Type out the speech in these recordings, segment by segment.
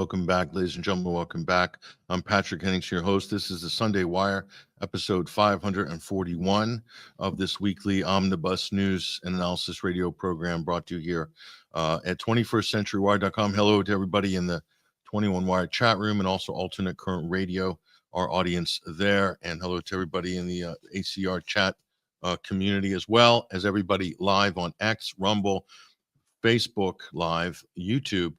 Welcome back, ladies and gentlemen. Welcome back. I'm Patrick Henningsen, your host. This is the Sunday Wire, episode 541 of this weekly omnibus news and analysis radio program brought to you here at 21stcenturywire.com. Hello to everybody in the 21 Wire chat room and also alternate current radio, our audience there. And hello to everybody in the ACR chat community, as well as everybody live on X, Rumble, Facebook Live, YouTube,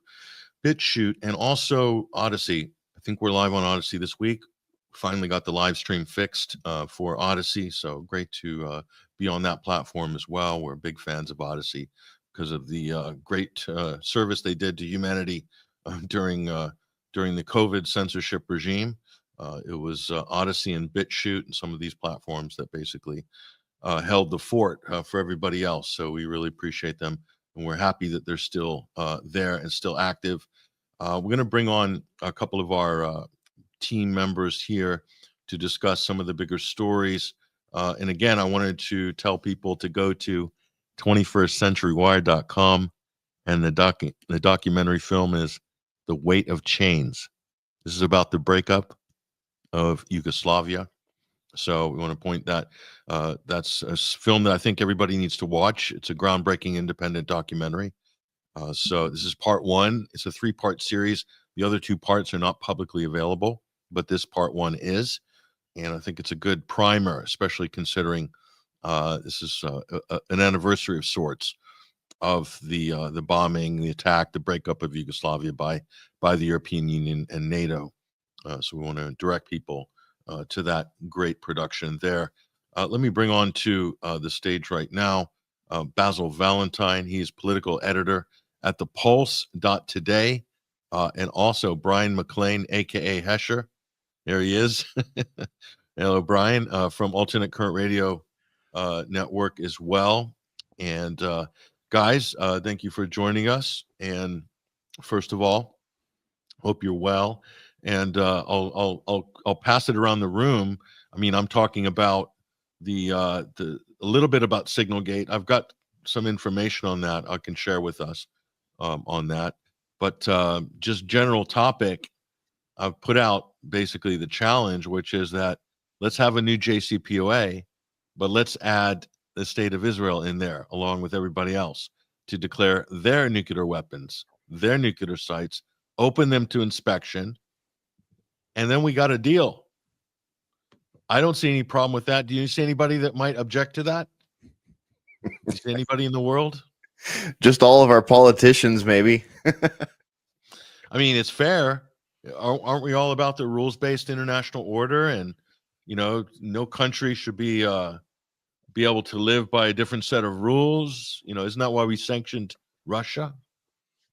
BitChute, and also Odyssey. I think we're live on Odyssey this week. Finally got the live stream fixed for Odyssey, so great to be on that platform as well. We're big fans of Odyssey because of the great service they did to humanity during the COVID censorship regime. It was Odyssey and BitChute and some of these platforms that basically held the fort for everybody else. So we really appreciate them. And we're happy that they're still there and still active. We're going to bring on a couple of our team members here to discuss some of the bigger stories. And again, I wanted to tell people to go to 21stcenturywire.com, and the documentary film is The Weight of Chains. This is about the breakup of Yugoslavia. So we want to point that that's a film that I think everybody needs to watch. It's a groundbreaking independent documentary. So this is part one. It's a 3-part series. The other 2 parts are not publicly available, but this part 1 is. And I think it's a good primer, especially considering this is an anniversary of sorts of the bombing, the attack, the breakup of Yugoslavia by the European Union and NATO. So we want to direct people to that great production there. Let me bring on to the stage right now Basil Valentine. He's political editor at the Pulse.today, and also Bryan McClain, aka Hesher. There he is. Hello, Bryan, from Alternate Current Radio Network as well. And guys, thank you for joining us. And first of all, hope you're well. And I'll pass it around the room. I mean, I'm talking about a little bit about Signalgate. I've got some information on that I can share with us on that. But just general topic, I've put out basically the challenge, which is that let's have a new JCPOA, but let's add the state of Israel in there along with everybody else to declare their nuclear weapons, their nuclear sites, open them to inspection. And then we got a deal. I don't see any problem with that. Do you see anybody that might object to that? Do you see anybody in the world? Just all of our politicians, maybe. I mean, it's fair. Aren't we all about the rules-based international order? And, you know, no country should be able to live by a different set of rules. You know, isn't that why we sanctioned Russia,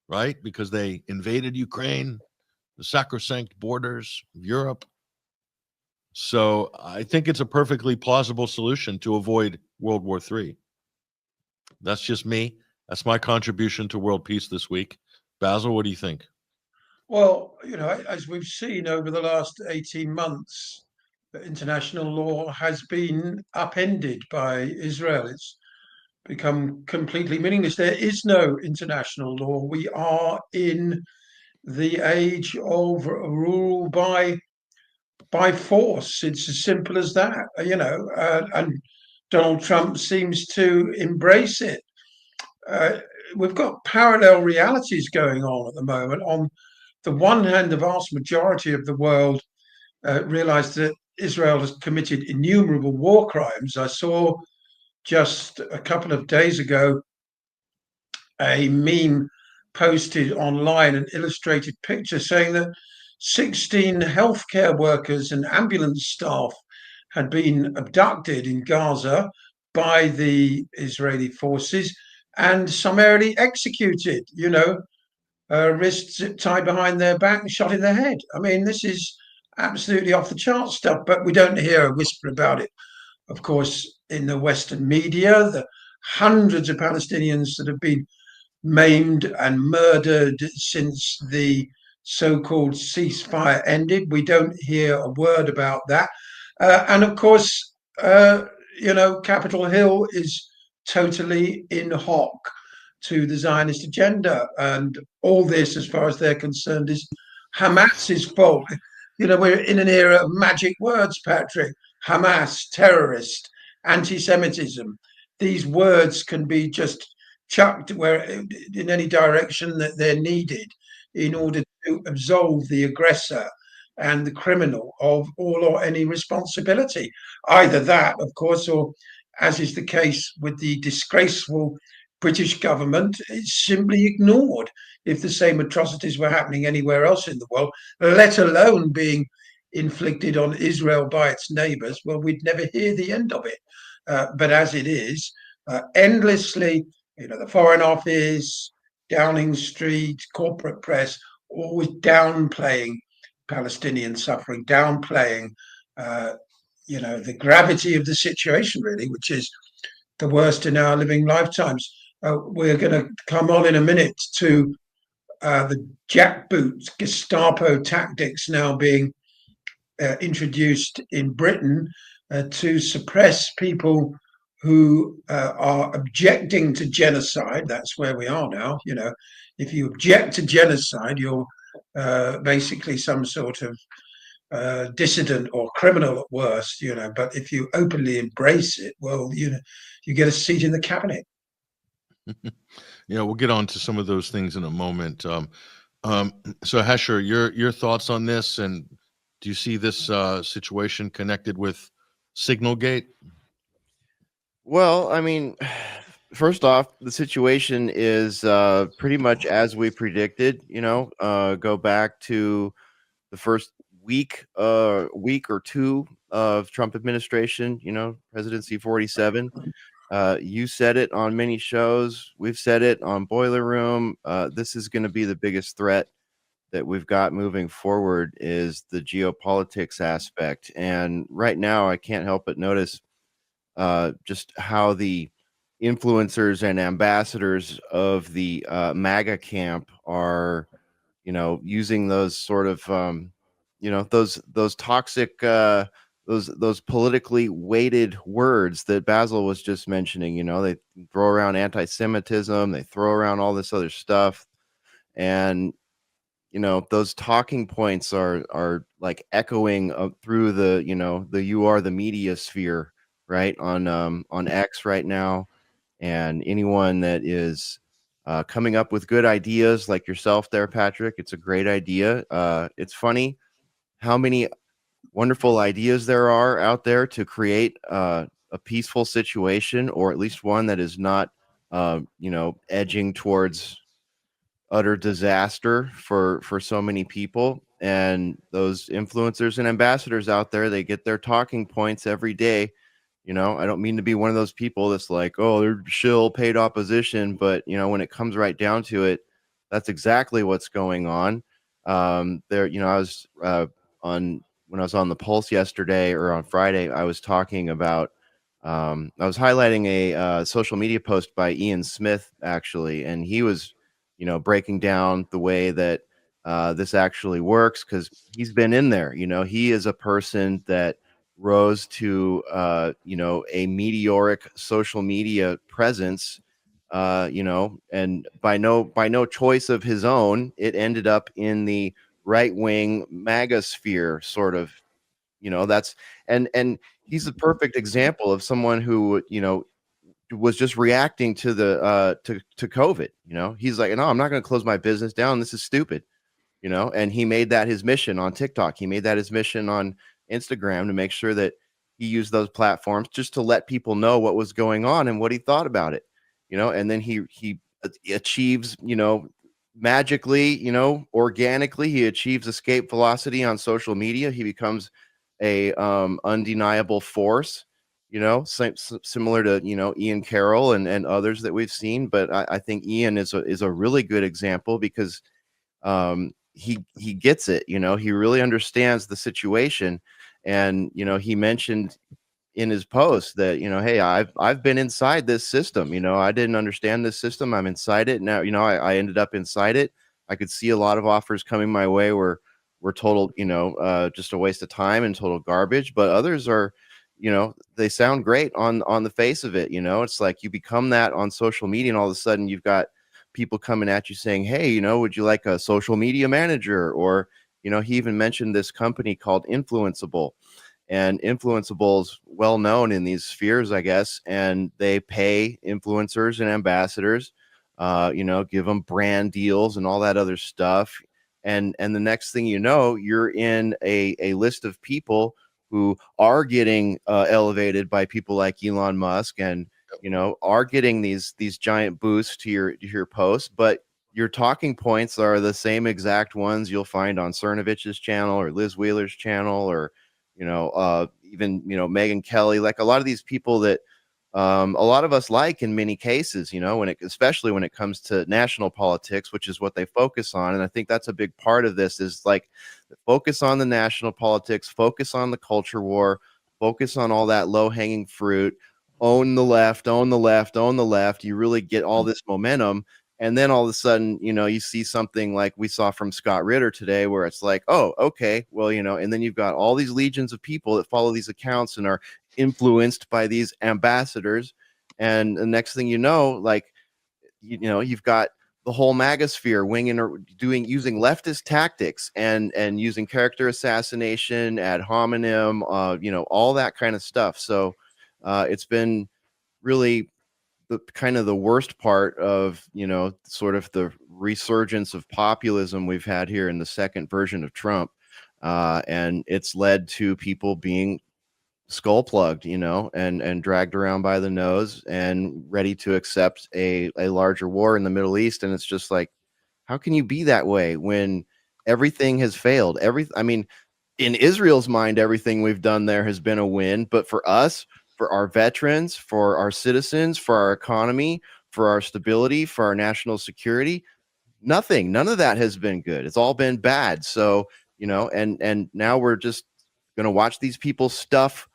right? Because they invaded Ukraine, the sacrosanct borders of Europe. So I think it's a perfectly plausible solution to avoid World War III. That's just me. That's my contribution to world peace this week. Basil, what do you think? Well, you know, as we've seen over the last 18 months, international law has been upended by Israel. It's become completely meaningless. There is no international law. We are in the age of rule by force. It's as simple as that, you know, and Donald Trump seems to embrace it. We've got parallel realities going on at the moment. On the one hand, the vast majority of the world realize that Israel has committed innumerable war crimes. I saw just a couple of days ago a meme posted online, an illustrated picture saying that 16 healthcare workers and ambulance staff had been abducted in Gaza by the Israeli forces and summarily executed, you know, wrists tied behind their back and shot in the head. I mean, this is absolutely off the chart stuff, but we don't hear a whisper about it. Of course, in the Western media, the hundreds of Palestinians that have been maimed and murdered since the so-called ceasefire ended, we don't hear a word about that. And of course, you know, Capitol Hill is totally in hock to the Zionist agenda. And all this, as far as they're concerned, is Hamas's fault. We're in an era of magic words, Patrick. Hamas, terrorist, anti-Semitism. These words can be just chucked where in any direction that they're needed in order to absolve the aggressor and the criminal of all or any responsibility. Either that, of course, or as is the case with the disgraceful British government, it's simply ignored if the same atrocities were happening anywhere else in the world, let alone being inflicted on Israel by its neighbors. Well, we'd never hear the end of it. But as it is, endlessly, the Foreign Office, Downing Street, corporate press, always downplaying Palestinian suffering, downplaying, the gravity of the situation, really, which is the worst in our living lifetimes. We're going to come on in a minute to the jackboot Gestapo tactics now being introduced in Britain to suppress people who are objecting to genocide. That's where we are now. If you object to genocide, you're basically some sort of dissident or criminal at worst. But if you openly embrace it, well, you get a seat in the cabinet. Yeah, we'll get on to some of those things in a moment. So Hesher, your thoughts on this, and do you see this situation connected with Signalgate? Well, I mean, first off, the situation is pretty much as we predicted. Go back to the first week or two of Trump administration. Presidency 47. You said it on many shows. We've said it on Boiler Room. This is going to be the biggest threat that we've got moving forward is the geopolitics aspect. And right now, I can't help but notice just how the influencers and ambassadors of the MAGA camp are, using those sort of, those toxic, those politically weighted words that Basil was just mentioning. They throw around anti-Semitism, they throw around all this other stuff, and those talking points are like echoing through the you are the media sphere, right, on X right now, and anyone that is coming up with good ideas like yourself there, Patrick. It's a great idea. It's funny how many wonderful ideas there are out there to create a peaceful situation, or at least one that is not edging towards utter disaster for so many people. And those influencers and ambassadors out there, they get their talking points every day. I don't mean to be one of those people that's like, oh, they're shill paid opposition, but when it comes right down to it, that's exactly what's going on. I was on when I was on the Pulse yesterday, or on Friday, I was talking about I was highlighting a social media post by Ian Smith, actually, and he was breaking down the way that this actually works, because he's been in there. He is a person that rose to a meteoric social media presence, and by no choice of his own, it ended up in the right wing MAGA sphere, sort of. That's and he's a perfect example of someone who was just reacting to the to COVID. He's like, no, I'm not going to close my business down. This is stupid. And he made that his mission on TikTok. He made that his mission on Instagram, to make sure that he used those platforms just to let people know what was going on and what he thought about it. And then he achieves, magically, organically, he achieves escape velocity on social media. He becomes a undeniable force, similar to Ian Carroll and others that we've seen. But I think Ian is a really good example, because he gets it. He really understands the situation. And he mentioned in his post that hey, I've been inside this system. I didn't understand this system. I'm inside it now. I ended up inside it. I could see a lot of offers coming my way were total just a waste of time and total garbage, but others are they sound great on the face of it. It's like you become that on social media, and all of a sudden you've got people coming at you saying, hey, you know, would you like a social media manager? Or, you know, he even mentioned this company called Influenceable. And Influenceable is well known in these spheres, I guess, and they pay influencers and ambassadors, you know, give them brand deals and all that other stuff. And the next thing you know, you're in a list of people who are getting elevated by people like Elon Musk, and you know, are getting these giant boosts to your posts, but your talking points are the same exact ones you'll find on Cernovich's channel or Liz Wheeler's channel, or you know, even, you know, Megyn Kelly, like a lot of these people that a lot of us like in many cases, you know, especially when it comes to national politics, which is what they focus on. And I think that's a big part of this, is like focus on the national politics, focus on the culture war, focus on all that low hanging fruit, own the left, own the left, own the left. You really get all this momentum. And then all of a sudden, you know, you see something like we saw from Scott Ritter today, where it's like, oh, okay, well, you know, and then you've got all these legions of people that follow these accounts and are influenced by these ambassadors. And the next thing you know, like, you know, you've got the whole magosphere winging or using leftist tactics and using character assassination, ad hominem, you know, all that kind of stuff. So it's been really the kind of the worst part of, you know, sort of the resurgence of populism we've had here in the second version of Trump. And it's led to people being skull plugged, you know, and dragged around by the nose and ready to accept a larger war in the Middle East. And it's just like, how can you be that way when everything has failed? I mean, in Israel's mind, everything we've done there has been a win, but for us, for our veterans, for our citizens, for our economy, for our stability, for our national security, none of that has been good. It's all been bad. So, you know, and now we're just going to watch these people stuff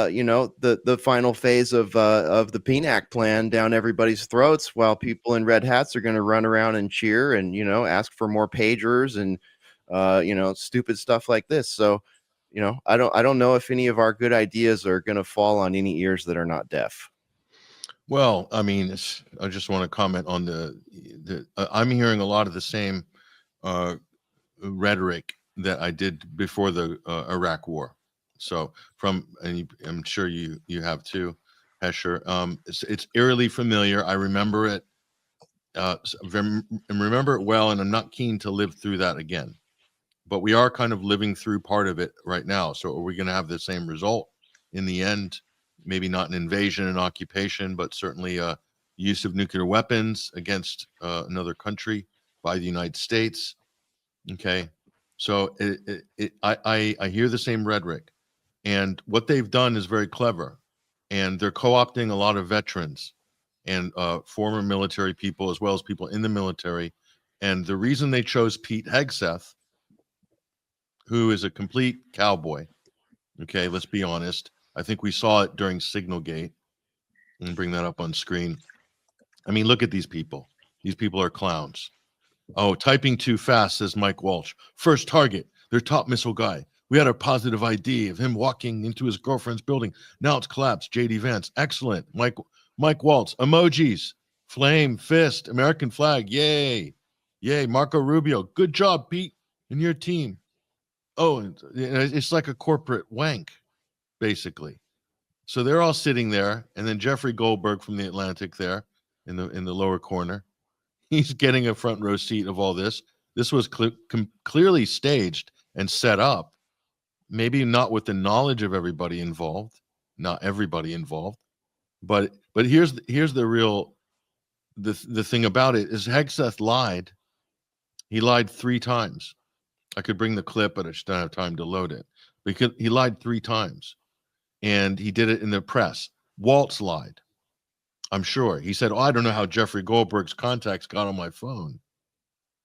you know, the final phase of the PNAC plan down everybody's throats, while people in red hats are going to run around and cheer and, you know, ask for more pagers and you know, stupid stuff like this. So, you know, I don't know if any of our good ideas are going to fall on any ears that are not deaf. Well, I mean, I just want to comment on I'm hearing a lot of the same rhetoric that I did before the Iraq War. So I'm sure you have too, Hesher. It's eerily familiar. I remember it, and remember it well, and I'm not keen to live through that again. But we are kind of living through part of it right now. So are we going to have the same result in the end? Maybe not an invasion and occupation, but certainly use of nuclear weapons against another country by the United States. Okay, so I hear the same rhetoric, and what they've done is very clever, and they're co-opting a lot of veterans and former military people, as well as people in the military. And the reason they chose Pete Hegseth, who is a complete cowboy, okay, let's be honest. I think we saw it during Signalgate. And bring that up on screen. I mean, look at these people. These people are clowns. Oh, typing too fast, says Mike Walsh. First target, their top missile guy. We had a positive ID of him walking into his girlfriend's building. Now it's collapsed. JD Vance, excellent. Mike Waltz, emojis, flame, fist, American flag. Yay. Yay. Marco Rubio, good job, Pete, and your team. Oh, it's like a corporate wank, basically. So they're all sitting there, and then Jeffrey Goldberg from the Atlantic there in the lower corner. He's getting a front row seat of all this. This was clearly staged and set up, maybe not with the knowledge of everybody involved, not everybody involved, but here's the real the thing about it is Hegseth lied. He lied 3 times. I could bring the clip, but I just don't have time to load it. Because he lied 3 times, and he did it in the press. Waltz lied. I'm sure. He said, oh, I don't know how Jeffrey Goldberg's contacts got on my phone.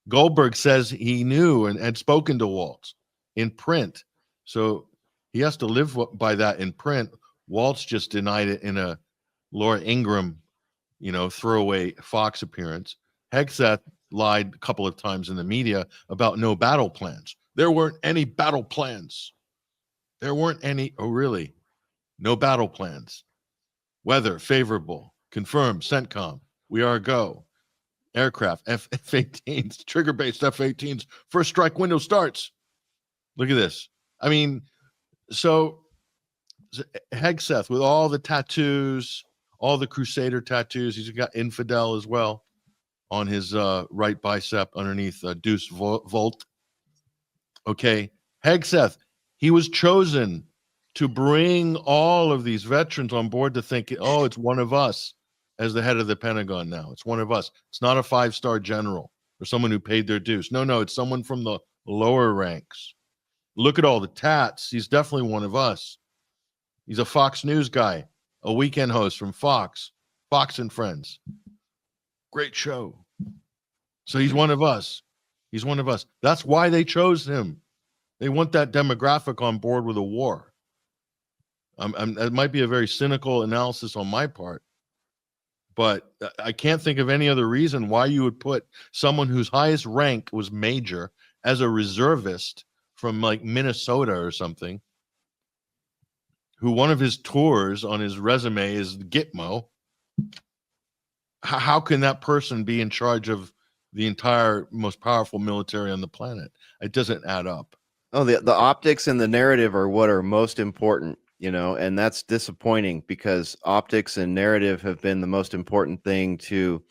Goldberg says he knew and had spoken to Waltz in print. So he has to live by that in print. Waltz just denied it in a Laura Ingraham, throwaway Fox appearance. Hegseth lied a couple of times in the media about no battle plans. There weren't any battle plans. There weren't any. Oh, really? No battle plans. Weather favorable. Confirmed. CENTCOM. We are a go. aircraft, F-18s, trigger-based F-18s. First strike window starts. Look at this. I mean, so Hegseth with all the tattoos, all the Crusader tattoos. He's got infidel as well on his right bicep underneath Deuce Volt. Okay, Hegseth, he was chosen to bring all of these veterans on board to think, oh, it's one of us as the head of the Pentagon now. It's one of us. It's not a 5-star general or someone who paid their dues. No, it's someone from the lower ranks. Look at all the tats. He's definitely one of us. He's a Fox News guy, a weekend host from Fox and Friends. Great show. So he's one of us. He's one of us. That's why they chose him. They want that demographic on board with a war. It might be a very cynical analysis on my part, but I can't think of any other reason why you would put someone whose highest rank was major as a reservist from like Minnesota or something, who one of his tours on his resume is Gitmo. How can that person be in charge of the entire most powerful military on the planet? It doesn't add up. Oh, the optics and the narrative are what are most important, you know, and that's disappointing because optics and narrative have been the most important thing to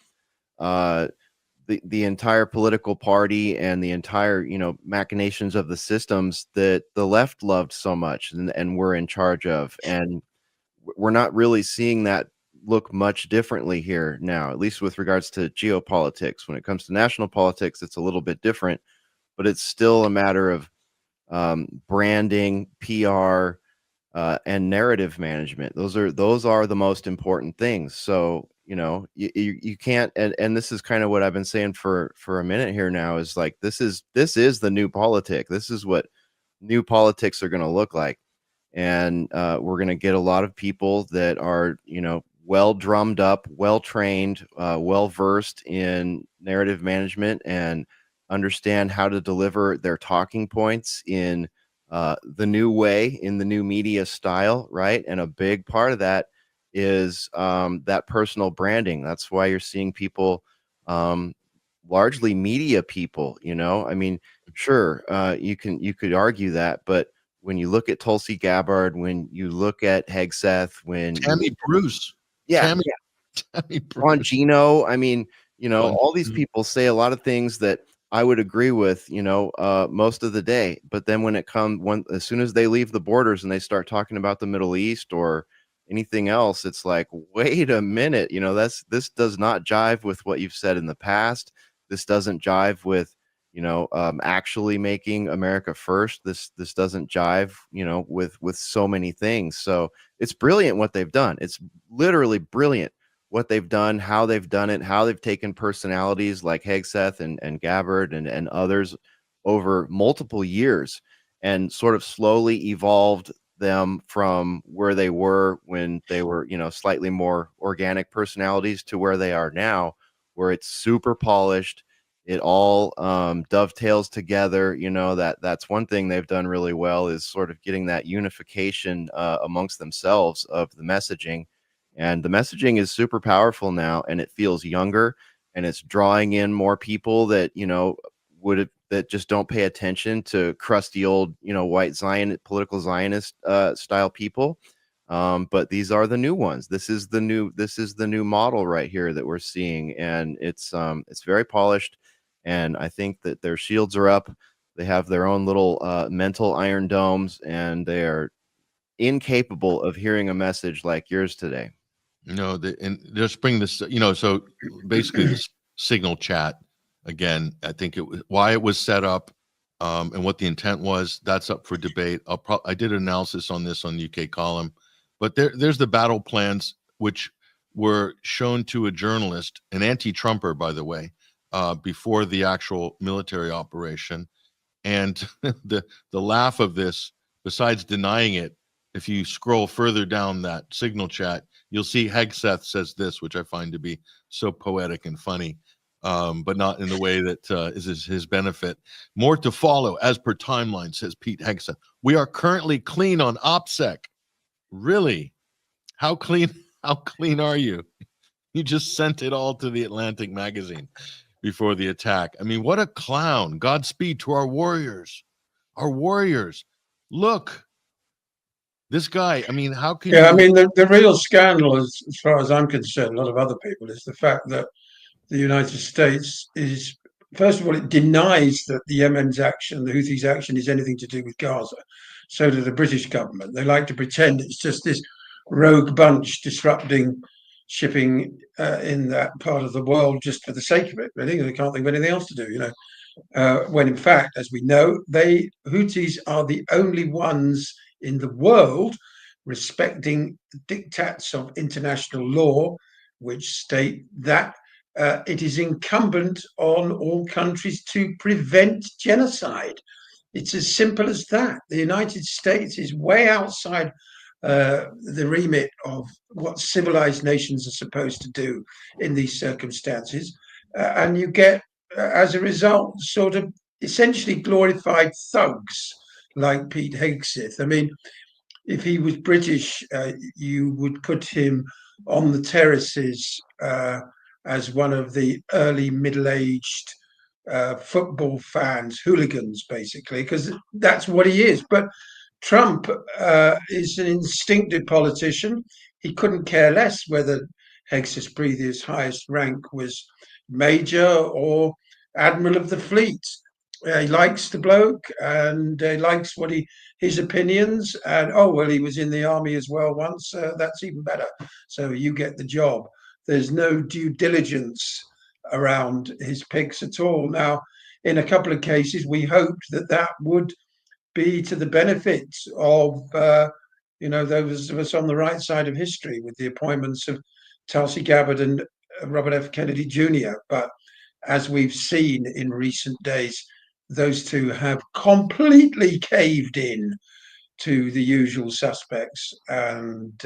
the entire political party and the entire, you know, machinations of the systems that the left loved so much and were in charge of. And we're not really seeing that look much differently here now, at least with regards to geopolitics. When it comes to national politics, it's a little bit different, but it's still a matter of branding, PR, and narrative management. Those are the most important things. So, you know, you can't, and this is kind of what I've been saying for a minute here now, is like, this is the new politic. This is what new politics are going to look like. And we're going to get a lot of people that are, you know, well drummed up, well trained, well versed in narrative management and understand how to deliver their talking points in the new way, in the new media style, right? And a big part of that is that personal branding. That's why you're seeing people, largely media people, you know. I mean, sure, you could argue that, but when you look at Tulsi Gabbard, when you look at Hegseth, when Tammy Bruce. yeah, Tammy Bruce. Bongino, I mean, you know, all these people say a lot of things that I would agree with, you know, most of the day. But then when as soon as they leave the borders and they start talking about the Middle East or anything else, it's like, wait a minute, you know, this does not jive with what you've said in the past. This doesn't jive with, you know, actually making America first. This doesn't jive, you know, with so many things. So it's brilliant what they've done. It's literally brilliant what they've done, how they've done it, how they've taken personalities like Hegseth and Gabbard and others over multiple years and sort of slowly evolved them from where they were when they were, you know, slightly more organic personalities to where they are now, where it's super polished. It all dovetails together. You know, that's one thing they've done really well, is sort of getting that unification amongst themselves of the messaging. And the messaging is super powerful now, and it feels younger, and it's drawing in more people that, you know, that just don't pay attention to crusty old, you know, white political Zionist style people. But these are the new ones. This is the new model right here that we're seeing, and it's very polished. And I think that their shields are up. They have their own little mental iron domes, and they are incapable of hearing a message like yours today. No, and just bring this, you know, so basically this Signal chat again, I think why it was set up and what the intent was, that's up for debate. I did an analysis on this on the UK column, but there's the battle plans, which were shown to a journalist, an anti-Trumper, by the way, before the actual military operation. And the laugh of this, besides denying it, if you scroll further down that Signal chat, you'll see Hegseth says this, which I find to be so poetic and funny, but not in the way that is his benefit. More to follow as per timeline, says Pete Hegseth. We are currently clean on OPSEC. Really? How clean are you? He just sent it all to the Atlantic magazine before the attack. I mean, what a clown. Godspeed to our warriors. Our warriors. Look, this guy, I mean, how can Yeah, I you... mean, the real scandal, as far as I'm concerned, a lot of other people, is the fact that the United States is, first of all, it denies that the Yemen's action, the Houthis' action, is anything to do with Gaza. So do the British government. They like to pretend it's just this rogue bunch disrupting shipping in that part of the world just for the sake of it, really. They can't think of anything else to do, when in fact, as we know, Houthis are the only ones in the world respecting the diktats of international law, which state that it is incumbent on all countries to prevent genocide. It's as simple as that. The United States is way outside the remit of what civilized nations are supposed to do in these circumstances. And you get, as a result, sort of essentially glorified thugs like Pete Hegseth. I mean, if he was British, you would put him on the terraces as one of the early middle-aged football fans, hooligans, basically, because that's what he is. But Trump is an instinctive politician. He couldn't care less whether Hegseth's previous highest rank was major or admiral of the fleet. He likes the bloke and he likes his opinions. And oh well, he was in the army as well once. That's even better. So you get the job. There's no due diligence around his picks at all. Now, in a couple of cases, we hoped that would be to the benefit of those of us on the right side of history, with the appointments of Tulsi Gabbard and Robert F. Kennedy Jr. But as we've seen in recent days, those two have completely caved in to the usual suspects and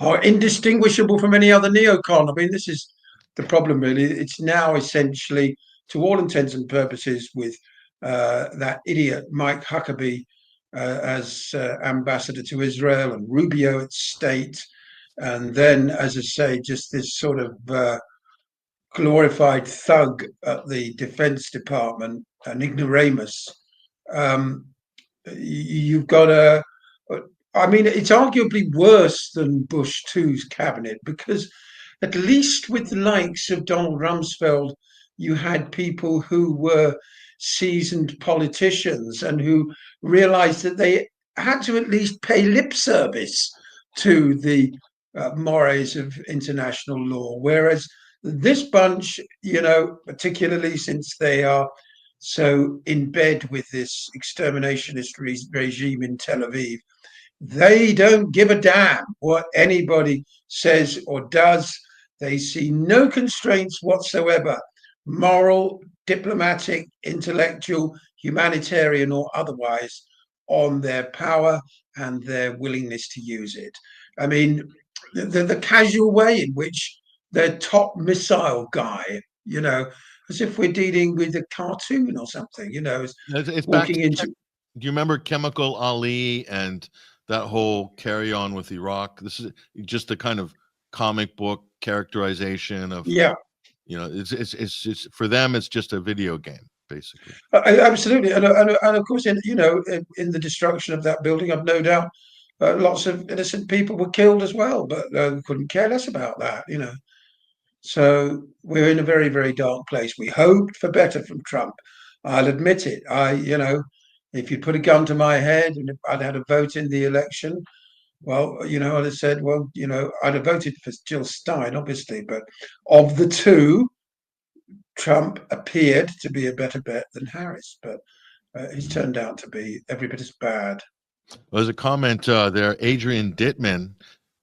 are indistinguishable from any other neocon. I mean, this is the problem, really. It's now essentially, to all intents and purposes, with that idiot Mike Huckabee as ambassador to Israel and Rubio at state. And then, as I say, just this sort of glorified thug at the Defense Department, an ignoramus. You've got I mean, it's arguably worse than Bush II's cabinet, because at least with the likes of Donald Rumsfeld, you had people who were seasoned politicians and who realized that they had to at least pay lip service to the mores of international law. Whereas this bunch, particularly since they are so in bed with this exterminationist regime in Tel Aviv, they don't give a damn what anybody says or does. They see no constraints whatsoever, moral, diplomatic, intellectual, humanitarian, or otherwise, on their power and their willingness to use it. I mean, the casual way in which their top missile guy, as if we're dealing with a cartoon or something, it's walking back into. Do you remember Chemical Ali and that whole carry on with Iraq? This is just a kind of comic book characterization of, Yeah, it's for them, it's just a video game, basically. absolutely. And of course, in the destruction of that building, I've no doubt lots of innocent people were killed as well, but we couldn't care less about that, So we're in a very, very dark place. We hoped for better from Trump. I'll admit it. If you put a gun to my head and if I'd had a vote in the election, well, I'd have said, well, I'd have voted for Jill Stein, obviously. But of the two, Trump appeared to be a better bet than Harris. But he's turned out to be every bit as bad. Well, there's a comment there. Adrian Dittman.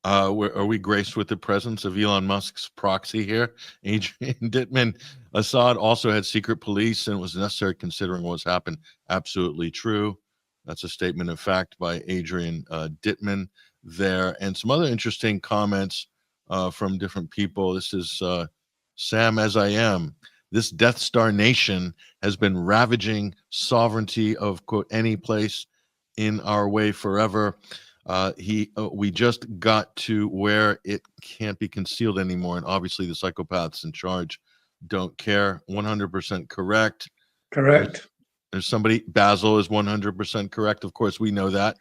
Are we graced with the presence of Elon Musk's proxy here? Adrian Dittman. Assad also had secret police and it was necessary considering what's happened. Absolutely true. That's a statement of fact by Adrian Dittman there. And some other interesting comments from different people. This is Sam As I Am. This Death Star nation has been ravaging sovereignty of, quote, any place in our way forever. We just got to where it can't be concealed anymore, and obviously the psychopaths in charge don't care. 100% correct. Correct. There's somebody. Basil is 100% correct. Of course, we know that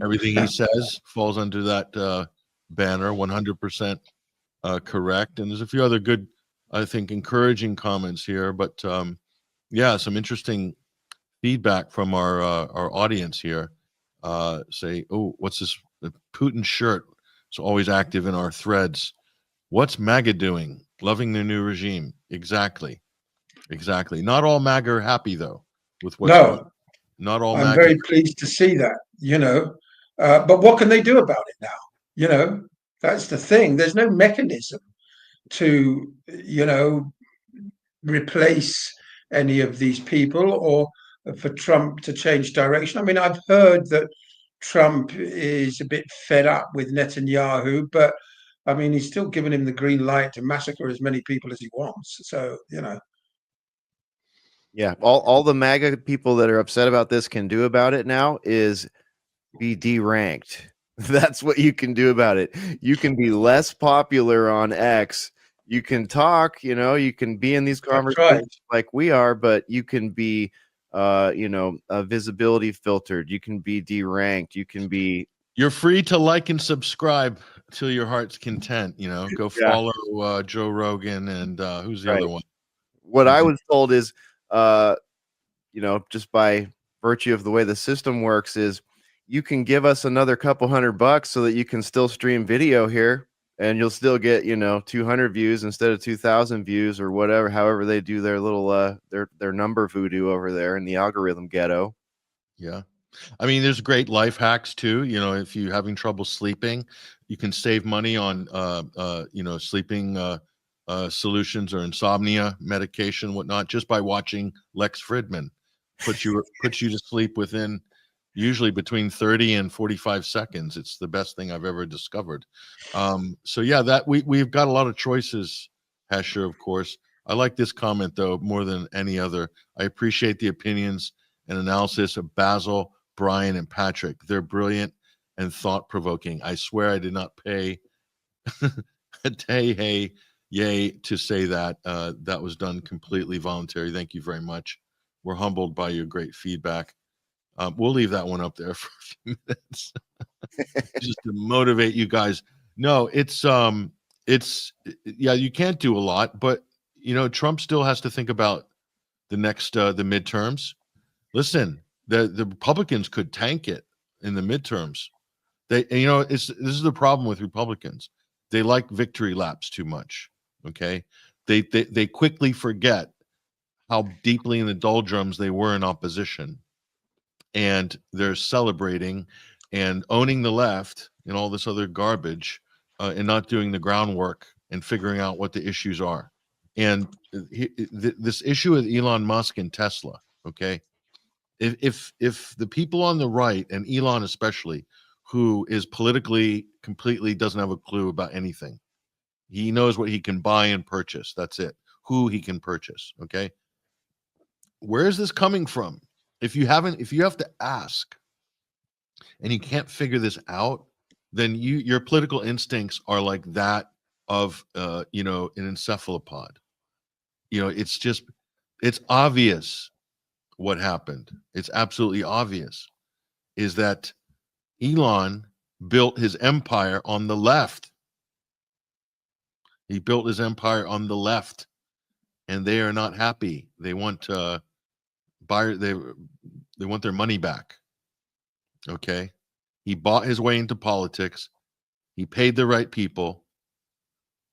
everything he says falls under that banner. 100% correct. And there's a few other good, I think, encouraging comments here. But yeah, some interesting feedback from our audience here. Say, oh, what's this? The Putin shirt. It's always active in our threads. What's MAGA doing? Loving their new regime. Exactly. Not all MAGA are happy though with what's going on. No, Not all I'm MAGA. very pleased to see that, but what can they do about it now? That's the thing. There's no mechanism to, replace any of these people or for Trump to change direction. I mean, I've heard that Trump is a bit fed up with Netanyahu, but I mean, he's still giving him the green light to massacre as many people as he wants. So, Yeah, all the MAGA people that are upset about this can do about it now is be deranked. That's what you can do about it. You can be less popular on X. You can talk, you can be in these conversations like we are, but you can be visibility filtered. You can be deranked. You can be. You're free to like and subscribe till your heart's content. Go follow Joe Rogan and who's the other one? What I was told is, just by virtue of the way the system works, is you can give us another couple $100 so that you can still stream video here, and you'll still get 200 views instead of 2,000 views or whatever. However, they do their little their number voodoo over there in the algorithm ghetto. Yeah. I mean, there's great life hacks too. If you're having trouble sleeping, you can save money on, sleeping solutions or insomnia medication, whatnot, just by watching Lex Fridman. Puts you to sleep within usually between 30 and 45 seconds. It's the best thing I've ever discovered. So yeah, that we've got a lot of choices, Hesher, of course. I like this comment though more than any other. I appreciate the opinions and analysis of Basil, Bryan, and Patrick. They're brilliant and thought-provoking. I swear I did not pay yay to say that. That was done completely voluntary. Thank you very much. We're humbled by your great feedback. We'll leave that one up there for a few minutes just to motivate you guys. No, it's yeah, you can't do a lot, but Trump still has to think about the next the midterms. Listen, the Republicans could tank it in the midterms. This is the problem with Republicans. They like victory laps too much. Okay, they quickly forget how deeply in the doldrums they were in opposition, and they're celebrating and owning the left and all this other garbage, and not doing the groundwork and figuring out what the issues are. And this issue with Elon Musk and Tesla, okay, if the people on the right, and Elon especially, who is politically completely doesn't have a clue about anything, he knows what he can buy and purchase. That's it. Who he can purchase. Okay. Where is this coming from? If you have to ask and you can't figure this out, then your political instincts are like that of an encephalopod. It's obvious what happened. It's absolutely obvious is that Elon built his empire on the left. He built his empire on the left, and they are not happy. They want to they want their money back. Okay? He bought his way into politics. He paid the right people.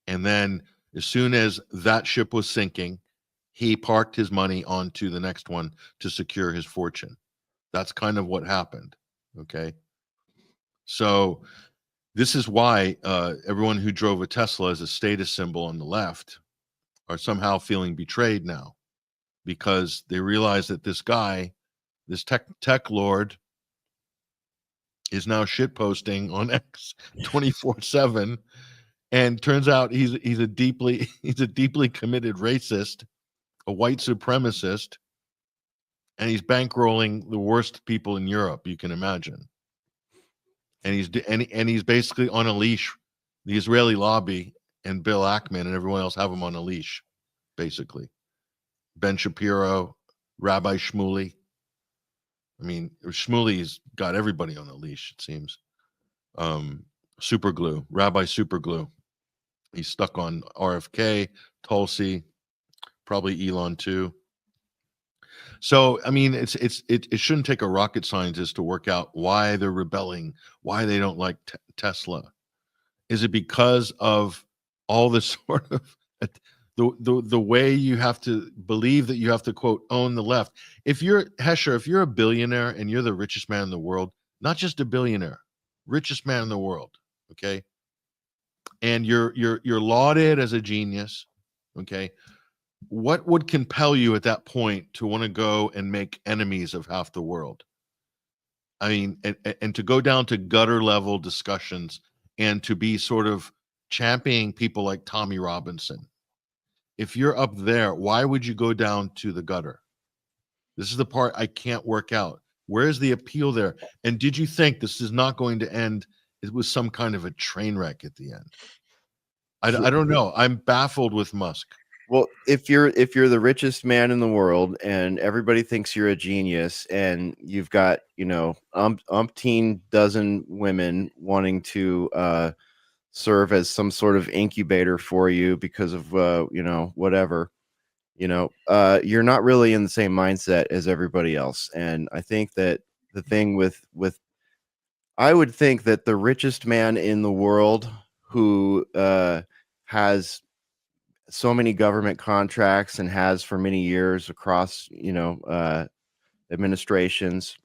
And then as soon as that ship was sinking, he parked his money onto the next one to secure his fortune. That's kind of what happened. Okay? So this is why everyone who drove a Tesla as a status symbol on the left are somehow feeling betrayed now, because they realize that this guy, this tech lord, is now shitposting on X 24/7, and turns out he's a deeply committed racist, a white supremacist, and he's bankrolling the worst people in Europe you can imagine. and he's basically on a leash. The Israeli lobby and Bill Ackman and everyone else have him on a leash, basically. Ben Shapiro, Rabbi Shmuley. I mean, Shmuley's got everybody on a leash, it seems. Superglue, Rabbi Superglue. He's stuck on RFK, Tulsi, probably Elon too. So, I mean, it shouldn't take a rocket scientist to work out why they're rebelling, why they don't like Tesla. Is it because of all this sort of the way you have to believe that you have to, quote, own the left? If you're Hesher, if you're a billionaire and you're the richest man in the world, not just a billionaire, richest man in the world, okay, and you're lauded as a genius, okay, what would compel you at that point to want to go and make enemies of half the world? I mean, and to go down to gutter level discussions and to be sort of championing people like Tommy Robinson. If you're up there, why would you go down to the gutter? This is the part I can't work out. Where's the appeal there? And did you think this is not going to end? It was some kind of a train wreck at the end. I don't know. I'm baffled with Musk. Well, if you're the richest man in the world and everybody thinks you're a genius, and you've got, you know, umpteen dozen women wanting to serve as some sort of incubator for you because of you know, whatever, you know, you're not really in the same mindset as everybody else. And I think that the thing with I would think that the richest man in the world who has so many government contracts and has for many years across, you know, administrations,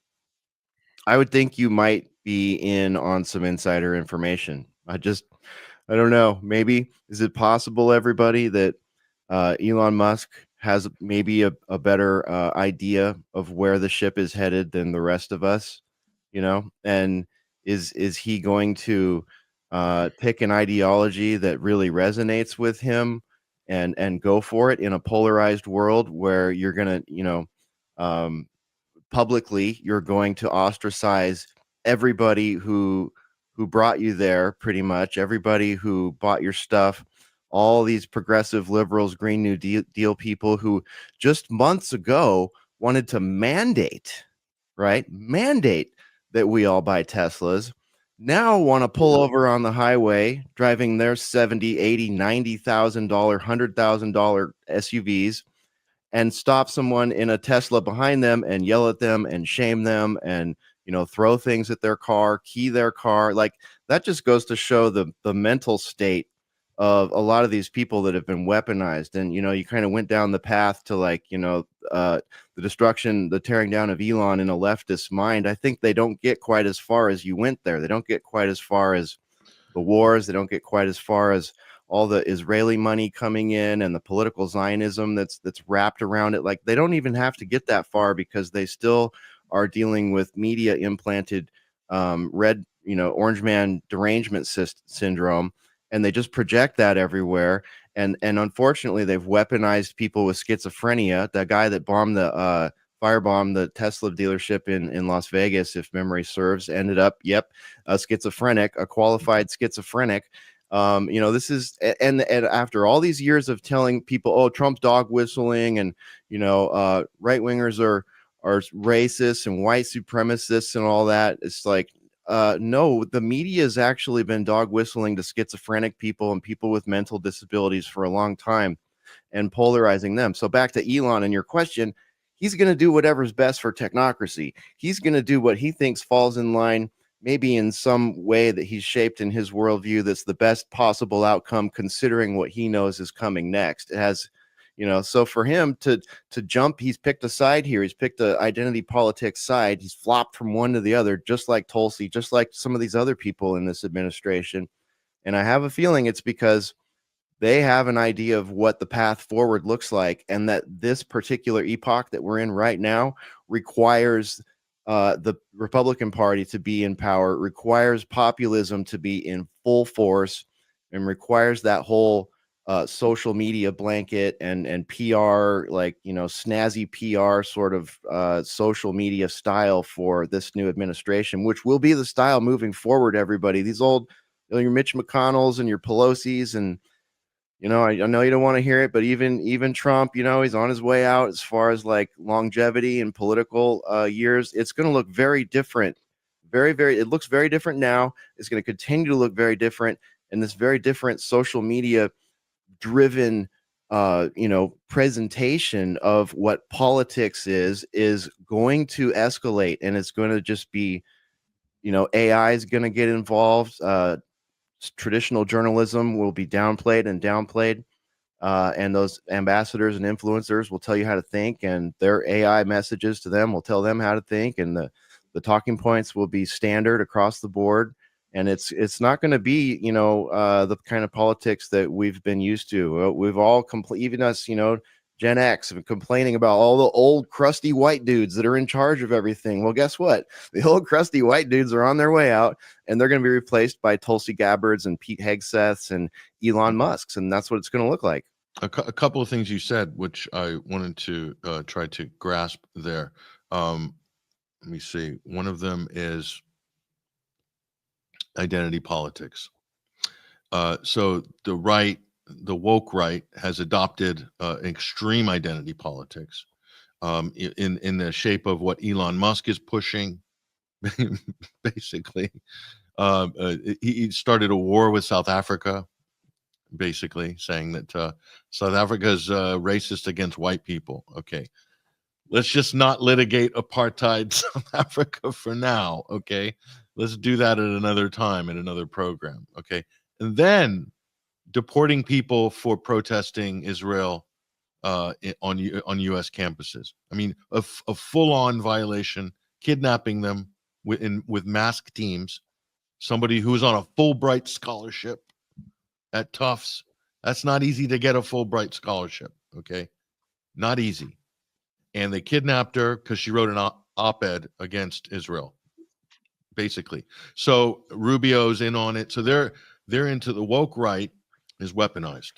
I would think you might be in on some insider information. I don't know. Maybe is it possible, everybody, that Elon Musk has maybe a better idea of where the ship is headed than the rest of us, you know? And is he going to pick an ideology that really resonates with him and go for it in a polarized world where you're gonna, you know, publicly you're going to ostracize everybody who brought you there, pretty much everybody who bought your stuff, all these progressive liberals, Green New Deal people who just months ago wanted to mandate that we all buy Teslas, now want to pull over on the highway driving their 70, 80, $90,000, $100,000 SUVs and stop someone in a Tesla behind them and yell at them and shame them and, you know, throw things at their car, key their car. Like, that just goes to show the mental state of a lot of these people that have been weaponized. And, you know, you kind of went down the path to, like, you know, the destruction, the tearing down of Elon in a leftist mind. I think they don't get quite as far as you went there. They don't get quite as far as the wars. They don't get quite as far as all the Israeli money coming in and the political Zionism that's wrapped around it. Like, they don't even have to get that far because they still are dealing with media implanted red, you know, orange man derangement syndrome, and they just project that everywhere. And unfortunately, they've weaponized people with schizophrenia. The guy that bombed the firebombed the Tesla dealership in Las Vegas, if memory serves, ended up, a schizophrenic, a qualified schizophrenic. You know, this is, and after all these years of telling people, oh, Trump's dog whistling, and, you know, right wingers are racist and white supremacists and all that, it's like, no, the media has actually been dog whistling to schizophrenic people and people with mental disabilities for a long time and polarizing them. So back to Elon and your question, he's going to do whatever's best for technocracy. He's going to do what he thinks falls in line, maybe in some way that he's shaped in his worldview that's the best possible outcome considering what he knows is coming next. It has, you know, so for him to jump, he's picked a side here. He's picked the identity politics side. He's flopped from one to the other, just like Tulsi, just like some of these other people in this administration. And I have a feeling it's because they have an idea of what the path forward looks like, and that this particular epoch that we're in right now requires the Republican Party to be in power, requires populism to be in full force, and requires that whole social media blanket and PR, like, snazzy PR sort of social media style for this new administration, which will be the style moving forward. Everybody, these old, your Mitch McConnells and your Pelosi's, and I know you don't want to hear it, but even Trump, he's on his way out as far as like longevity and political years. It's going to look very different. It looks very different now. It's going to continue to look very different. And this very different social media driven presentation of what politics is going to escalate, and it's going to just be, AI is going to get involved. Traditional journalism will be downplayed, and those ambassadors and influencers will tell you how to think, and their AI messages to them will tell them how to think, and the talking points will be standard across the board. And it's not going to be, the kind of politics that we've been used to. We've all even us, Gen X, complaining about all the old crusty white dudes that are in charge of everything. Well, guess what? The old crusty white dudes are on their way out, and they're going to be replaced by Tulsi Gabbards and Pete Hegseths and Elon Musks, and that's what it's going to look like. A couple of things you said, which I wanted to try to grasp there. Let me see. One of them is identity politics. So the woke right has adopted extreme identity politics in the shape of what Elon Musk is pushing. Basically, he started a war with South Africa, basically saying that South Africa is racist against white people. Okay, let's just not litigate apartheid South Africa for now. Okay, let's do that at another time in another program. Okay, and then deporting people for protesting Israel on U.S. campuses. I mean, a full-on violation, kidnapping them with masked teams. Somebody who's on a Fulbright scholarship at Tufts. That's not easy to get a Fulbright scholarship. Okay, not easy. And they kidnapped her because she wrote an op-ed against Israel, basically. So Rubio's in on it. So they're into the woke right is weaponized.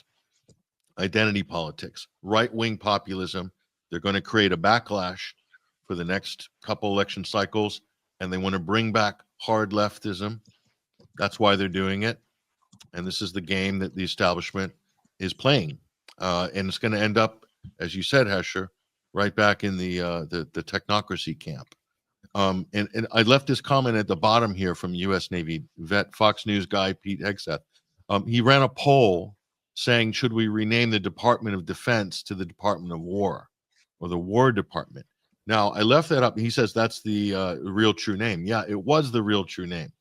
Identity politics, right-wing populism. They're going to create a backlash for the next couple election cycles, and they want to bring back hard leftism. That's why they're doing it. And this is the game that the establishment is playing. And it's going to end up, as you said, Hesher, right back in the technocracy camp. And I left this comment at the bottom here from U.S. Navy vet, Fox News guy, Pete Hegseth. He ran a poll saying, should we rename the Department of Defense to the Department of War or the War Department? Now, I left that up. He says that's the real true name. Yeah, it was the real true name.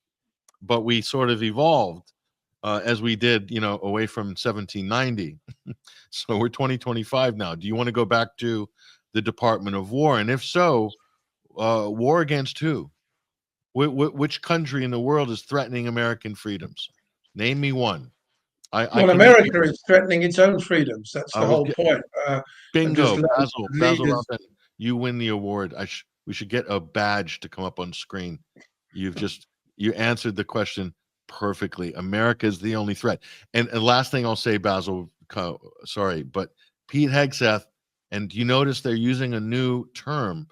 But we sort of evolved as we did, away from 1790. So we're 2025 now. Do you want to go back to the Department of War? And if so, war against who? Which country in the world is threatening American freedoms? Name me one. Well, America is threatening its own freedoms. That's the whole point. Bingo, Basil Valentine, you win the award. We should get a badge to come up on screen. You answered the question perfectly. America is the only threat. And last thing I'll say, Basil, sorry, but Pete Hegseth, and you notice they're using a new term.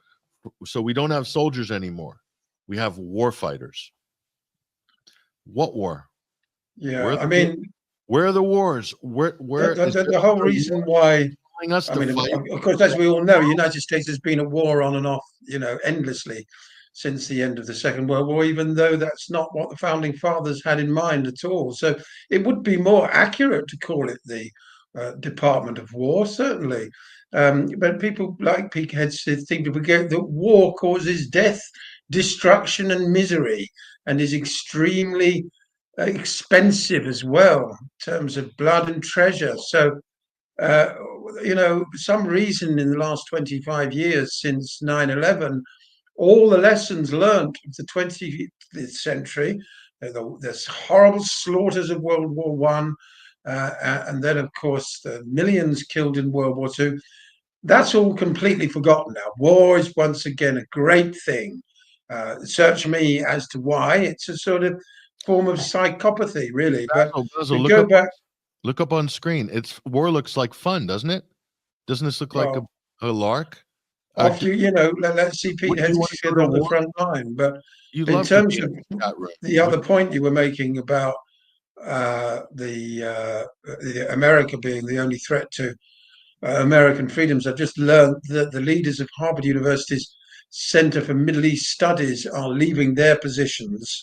So we don't have soldiers anymore. We have war fighters. What war? Yeah, where are the wars? Where the whole reason why? Of course, as we all know, the United States has been at war on and off, endlessly since the end of the Second World War, even though that's not what the founding fathers had in mind at all. So it would be more accurate to call it the Department of War, certainly. But people like Pete Hegseth think that war causes death, destruction, and misery, and is extremely expensive as well in terms of blood and treasure. So, some reason in the last 25 years since 9/11, all the lessons learned of the 20th century, there's horrible slaughters of World War I, and then, of course, the millions killed in World War II. That's all completely forgotten now. War is once again a great thing. Search me as to why. It's a sort of form of psychopathy, really. But Basil, go back. Look up on screen. War looks like fun, doesn't it? Doesn't this look like Well, a lark? after, let's see Pete Wouldn't you want to go Henningsen to on the war? front line. But You'd in love to terms be in of the chat room. the other point you were making about the America being the only threat to American freedoms, I've just learned that the leaders of Harvard University's Center for Middle East Studies are leaving their positions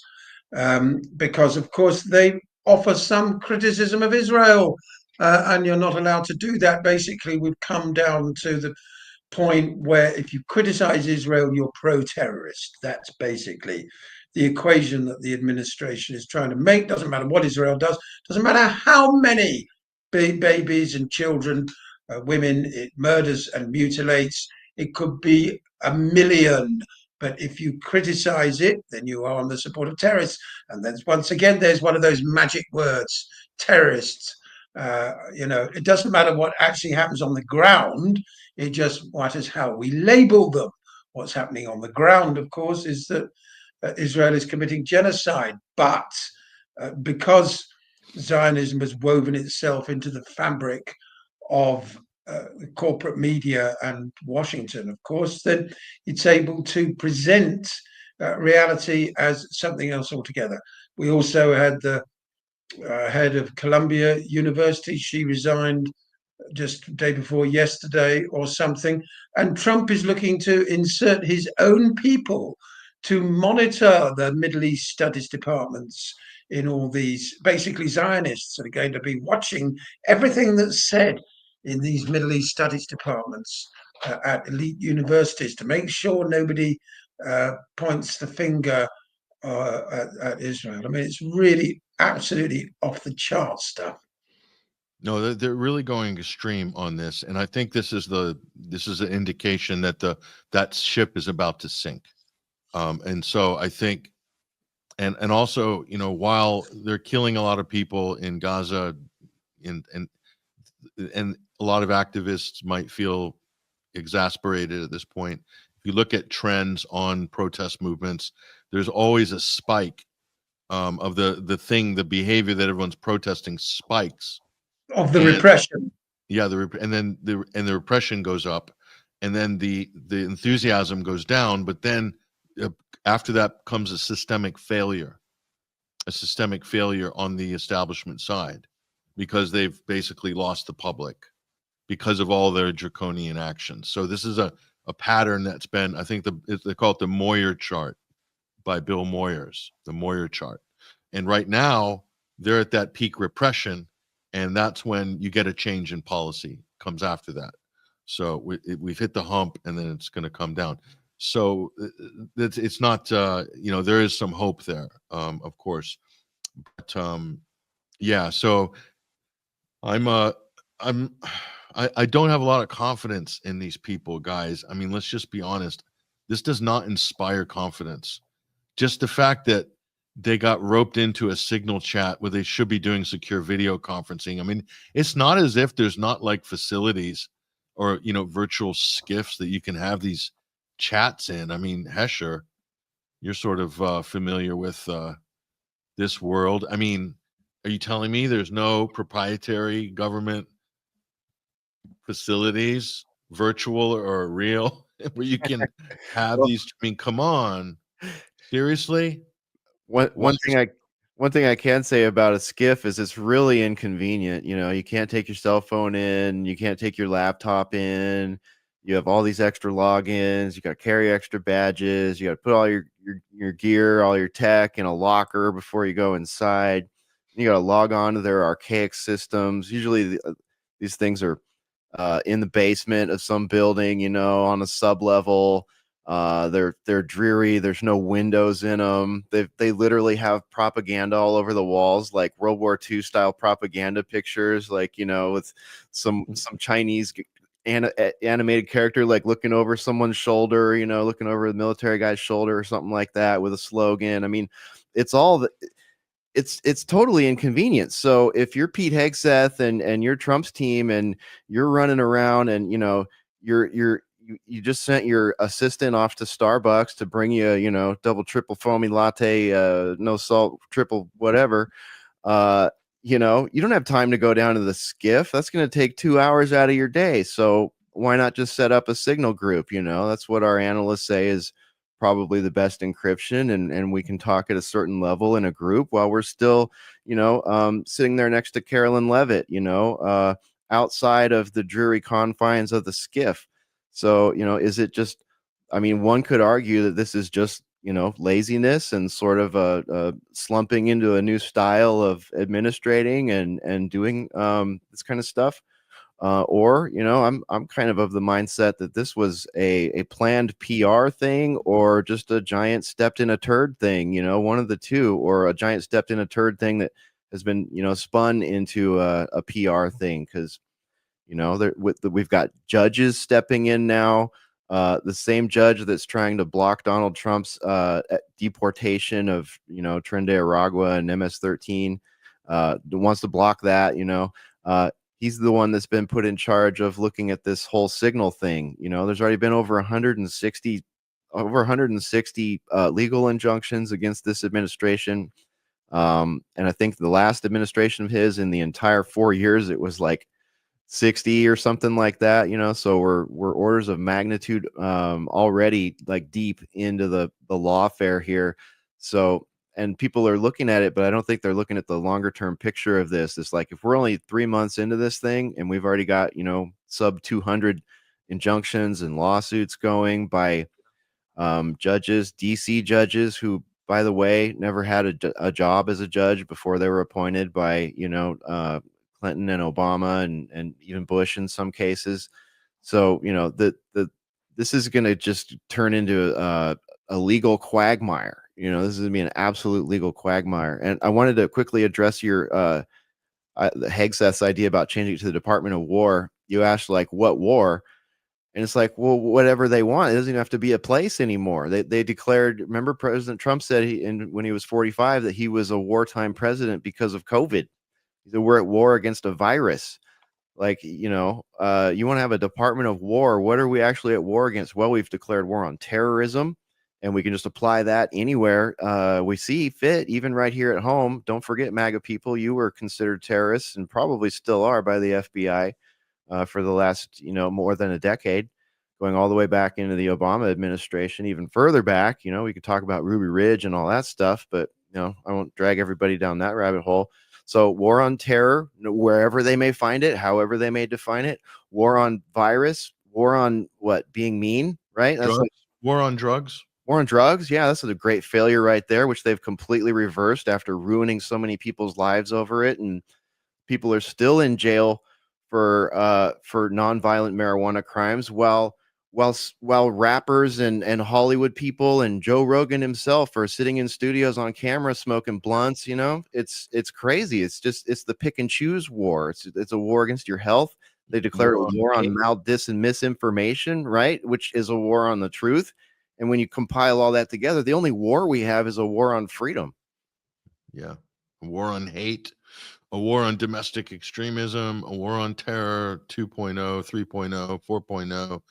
because, of course, they offer some criticism of Israel, and you're not allowed to do that. Basically, we've come down to the point where if you criticize Israel, you're pro-terrorist. That's basically the equation that the administration is trying to make. Doesn't matter what Israel does, doesn't matter how many babies and children, women it murders and mutilates. It could be 1 million. But if you criticize it, then you are on the support of terrorists. And then once again, there's one of those magic words, terrorists. It doesn't matter what actually happens on the ground. It just matters how we label them. What's happening on the ground, of course, is that Israel is committing genocide. But because Zionism has woven itself into the fabric of corporate media and Washington, of course, then it's able to present reality as something else altogether. We also had the head of Columbia University. She resigned just the day before yesterday or something. And Trump is looking to insert his own people to monitor the Middle East studies departments in all these. Basically, Zionists are going to be watching everything that's said in these Middle East studies departments at elite universities to make sure nobody points the finger at Israel. I mean, it's really absolutely off the chart stuff. No, they're really going extreme on this, and I think this is an indication that that ship is about to sink. And so I think, and also, while they're killing a lot of people in Gaza, and a lot of activists might feel exasperated at this point. If you look at trends on protest movements, there's always a spike of the behavior that everyone's protesting spikes. Of the repression. Yeah, the repression goes up, and then the enthusiasm goes down. But then after that comes a systemic failure on the establishment side, because they've basically lost the public because of all their draconian actions. So this is a pattern that's been, I think they call it the Moyer chart by Bill Moyers, the Moyer chart. And right now they're at that peak repression. And that's when you get a change in policy comes after that. So we've hit the hump, and then it's going to come down. So it's not, there is some hope there, of course. But yeah, so I don't have a lot of confidence in these people, guys. I mean, let's just be honest. This does not inspire confidence. Just the fact that they got roped into a Signal chat where they should be doing secure video conferencing. I mean, it's not as if there's not like facilities or, virtual skiffs that you can have these chats in. I mean, Hesher, you're sort of familiar with this world. I mean, are you telling me there's no proprietary government facilities, virtual or real, where you can have these? I mean, come on, seriously? One thing I can say about a skiff is it's really inconvenient. You can't take your cell phone in, you can't take your laptop in. You have all these extra logins. You got to carry extra badges. You got to put all your gear, all your tech in a locker before you go inside. You got to log on to their archaic systems. Usually, these things are in the basement of some building, on a sub level. They're dreary. There's no windows in them. They literally have propaganda all over the walls, like World War II style propaganda pictures, like, with some Chinese animated character, like looking over someone's shoulder, looking over the military guy's shoulder or something like that with a slogan. I mean, it's all it's totally inconvenient. So if you're Pete Hegseth and you're Trump's team and you're running around and you just sent your assistant off to Starbucks to bring you double triple foamy latte, no salt, triple whatever, you know, you don't have time to go down to the skiff. That's going to take 2 hours out of your day. So why not just set up a signal group? You know, that's what our analysts say is probably the best encryption, and we can talk at a certain level in a group while we're still, you know, sitting there next to Carolyn Levitt, you know, outside of the dreary confines of the skiff. So, you know, is it just, I mean, one could argue that this is just, you know, laziness and sort of a slumping into a new style of administrating and doing this kind of stuff. Or, you know, I'm kind of the mindset that this was a planned PR thing, or just a giant stepped in a turd thing, you know, one of the two, or a giant stepped in a turd thing that has been, you know, spun into a PR thing. Because, you know, we've got judges stepping in now. The same judge that's trying to block Donald Trump's deportation of, you know, Tren de Aragua and MS-13, wants to block that, you know. He's the one that's been put in charge of looking at this whole signal thing. You know, there's already been over 160 legal injunctions against this administration. And I think the last administration of his, in the entire 4 years, it was like 60 or something like that, you know. So we're orders of magnitude already like deep into the lawfare here. So, and people are looking at it, but I don't think they're looking at the longer term picture of this. It's like, if we're only 3 months into this thing and we've already got, you know, sub 200 injunctions and lawsuits going by judges, DC judges, who, by the way, never had a job as a judge before they were appointed by, you know, Clinton and Obama and even Bush in some cases. So, you know, this is going to just turn into a legal quagmire. You know, this is going to be an absolute legal quagmire. And I wanted to quickly address your Hegseth's idea about changing it to the Department of War. You asked, like, what war? And it's like, well, whatever they want. It doesn't even have to be a place anymore. They declared, remember, President Trump said when he was 45 that he was a wartime president because of COVID. He said, we're at war against a virus. Like, you know, you want to have a Department of War. What are we actually at war against? Well, we've declared war on terrorism, and we can just apply that anywhere we see fit, even right here at home. Don't forget, MAGA people, you were considered terrorists and probably still are by the FBI. For the last, you know, more than a decade, going all the way back into the Obama administration, even further back. You know, we could talk about Ruby Ridge and all that stuff, but, you know, I won't drag everybody down that rabbit hole. So war on terror, wherever they may find it, however they may define it, war on virus, war on what? Being mean, right? That's like War on drugs. war on drugs. Yeah, that's a great failure right there, which they've completely reversed after ruining so many people's lives over it. And people are still in jail for nonviolent marijuana crimes, while rappers and Hollywood people and Joe Rogan himself are sitting in studios on camera smoking blunts. You know, it's crazy. It's the pick and choose war. It's a war against your health. They declared a war on dis and misinformation, right? Which is a war on the truth. And when you compile all that together, the only war we have is a war on freedom. Yeah. A war on hate, a war on domestic extremism, a war on terror 2.0, 3.0,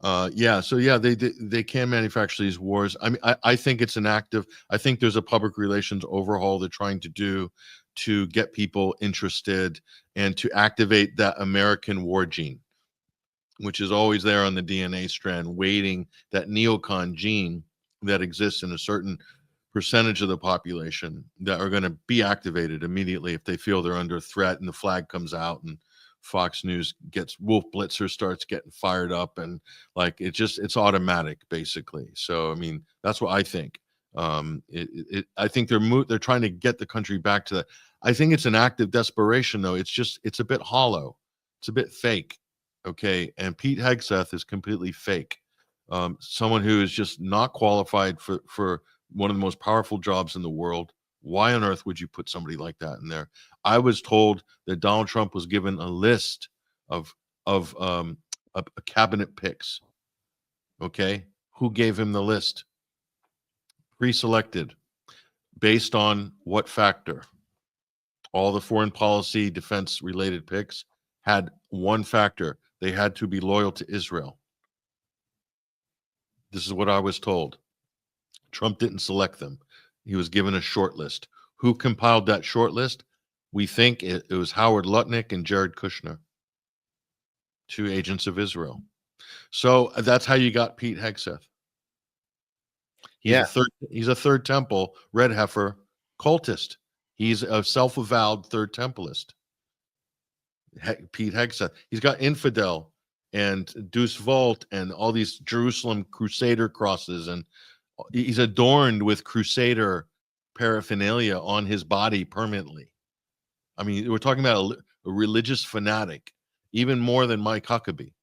4.0. Yeah. So yeah, they can manufacture these wars. I mean, I think it's an active, I think there's a public relations overhaul they're trying to do to get people interested and to activate that American war gene, which is always there on the DNA strand, waiting, that neocon gene that exists in a certain percentage of the population that are going to be activated immediately if they feel they're under threat and the flag comes out and Fox News gets Wolf Blitzer starts getting fired up, and like it's automatic basically. So I mean, that's what I think. I think they're trying to get the country back to that. I think it's an act of desperation though. It's a bit hollow. It's a bit fake. Okay. And Pete Hegseth is completely fake. Someone who is just not qualified for one of the most powerful jobs in the world. Why on earth would you put somebody like that in there? I was told that Donald Trump was given a list of cabinet picks. Okay. Who gave him the list? Pre-selected. Based on what factor? All the foreign policy, defense related picks had one factor. They had to be loyal to Israel. This is what I was told. Trump didn't select them. He was given a short list. Who compiled that short list? We think it was Howard Lutnick and Jared Kushner, 2 agents of Israel. So that's how you got Pete Hegseth. He's Yeah. a third temple red heifer cultist. He's a self-avowed third templist. Pete Hegseth. He's got infidel and Deuce Volt and all these Jerusalem Crusader crosses, and he's adorned with Crusader paraphernalia on his body permanently. I mean, we're talking about a religious fanatic, even more than Mike Huckabee.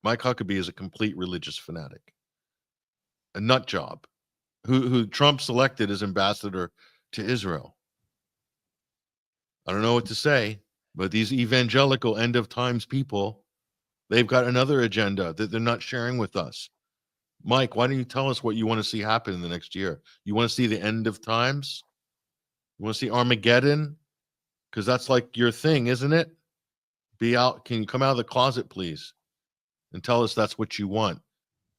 Mike Huckabee is a complete religious fanatic, a nut job, who Trump selected as ambassador to Israel. I don't know what to say, but these evangelical end of times people, they've got another agenda that they're not sharing with us. Mike, why don't you tell us what you want to see happen in the next year? You want to see the end of times? You want to see Armageddon? Because that's like your thing, isn't it? Be out. Can you come out of the closet, please, and tell us that's what you want?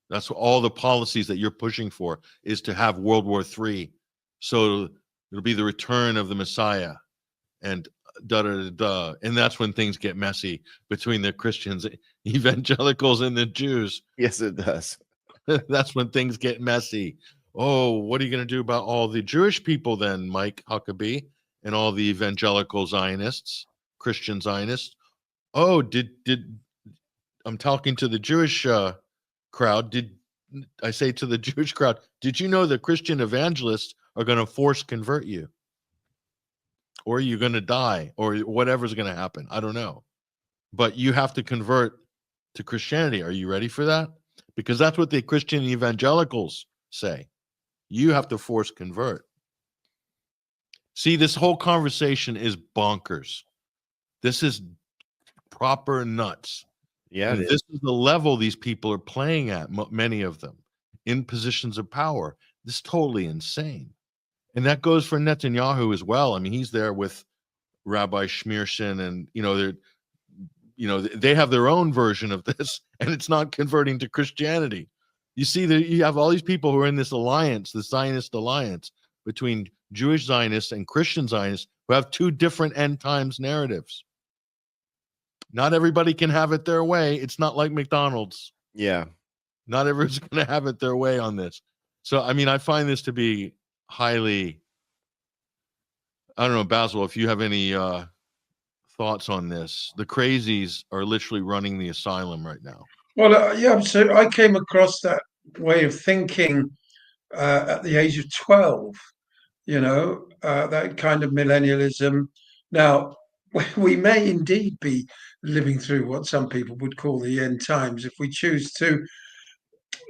That's what all the policies that you're pushing for is to have World War III. So it'll be the return of the Messiah, and and that's when things get messy between the Christians, evangelicals, and the Jews. Yes, it does. That's when things get messy. Oh, what are you going to do about all the Jewish people then, Mike Huckabee, and all the evangelical Zionists, Christian Zionists? Oh, did I'm talking to the Jewish crowd? Did I say to the Jewish crowd, did you know the Christian evangelists are going to force convert you? Or you're going to die, or whatever's going to happen. I don't know. But you have to convert to Christianity. Are you ready for that? Because that's what the Christian evangelicals say. You have to force convert. See, this whole conversation is bonkers. This is proper nuts. Yeah, And this is the level these people are playing at, many of them, in positions of power. This is totally insane. And that goes for Netanyahu as well. I mean, he's there with Rabbi Schneerson, and they have their own version of this, and it's not converting to Christianity. You see that you have all these people who are in this alliance, the Zionist alliance between Jewish Zionists and Christian Zionists, who have 2 different end times narratives. Not everybody can have it their way. It's not like McDonald's. yeah. Not everyone's going to have it their way on this. So, I mean, I find this to be highly, I don't know, Basil, if you have any thoughts on this. The crazies are literally running the asylum right now. Well, yeah, so I came across that way of thinking at the age of 12, that kind of millennialism. Now, we may indeed be living through what some people would call the end times if we choose to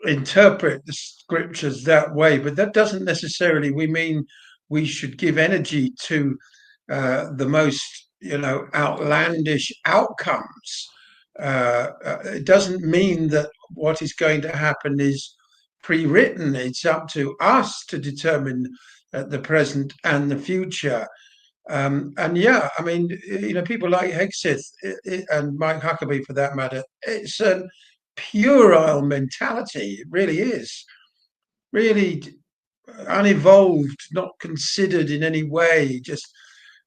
interpret the scriptures that way, but that doesn't necessarily mean we should give energy to the most outlandish outcomes. It doesn't mean that what is going to happen is pre-written. It's up to us to determine the present and the future. And yeah, I mean, people like Hegseth and Mike Huckabee, for that matter, it's a puerile mentality. It really is. Really unevolved, not considered in any way, just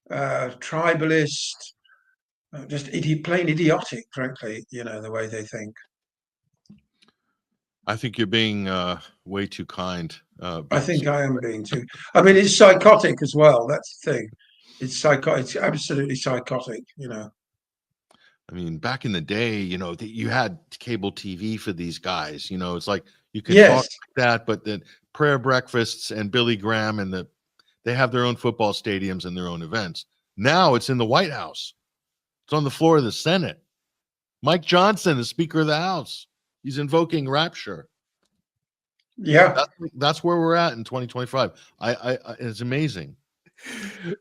tribalist, just plain idiotic, frankly, the way they think. I think you're being way too kind. I think I am being too. I mean, it's psychotic as well. That's the thing. It's psychotic. It's absolutely psychotic. I mean, back in the day, you had cable TV for these guys. It's like you could Yes. talk like that, but the prayer breakfasts and Billy Graham and they have their own football stadiums and their own events. Now it's in the White House. It's on the floor of the Senate. Mike Johnson is Speaker of the House. He's invoking rapture. Yeah. That's where we're at in 2025. It's amazing.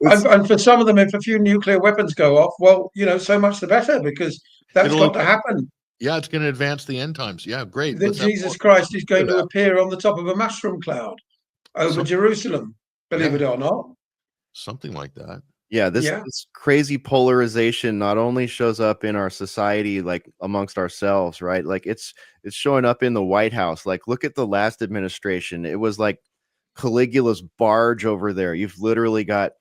And for some of them, if a few nuclear weapons go off, well, so much the better, because that's got to happen. Yeah, it's going to advance the end times. Yeah, great. That Jesus Christ is going to appear on the top of a mushroom cloud over Jerusalem, believe it or not. Something like that. Yeah, this crazy polarization not only shows up in our society, like amongst ourselves, right? Like it's showing up in the White House. Like, look at the last administration. It was like Caligula's barge over there. You've literally got,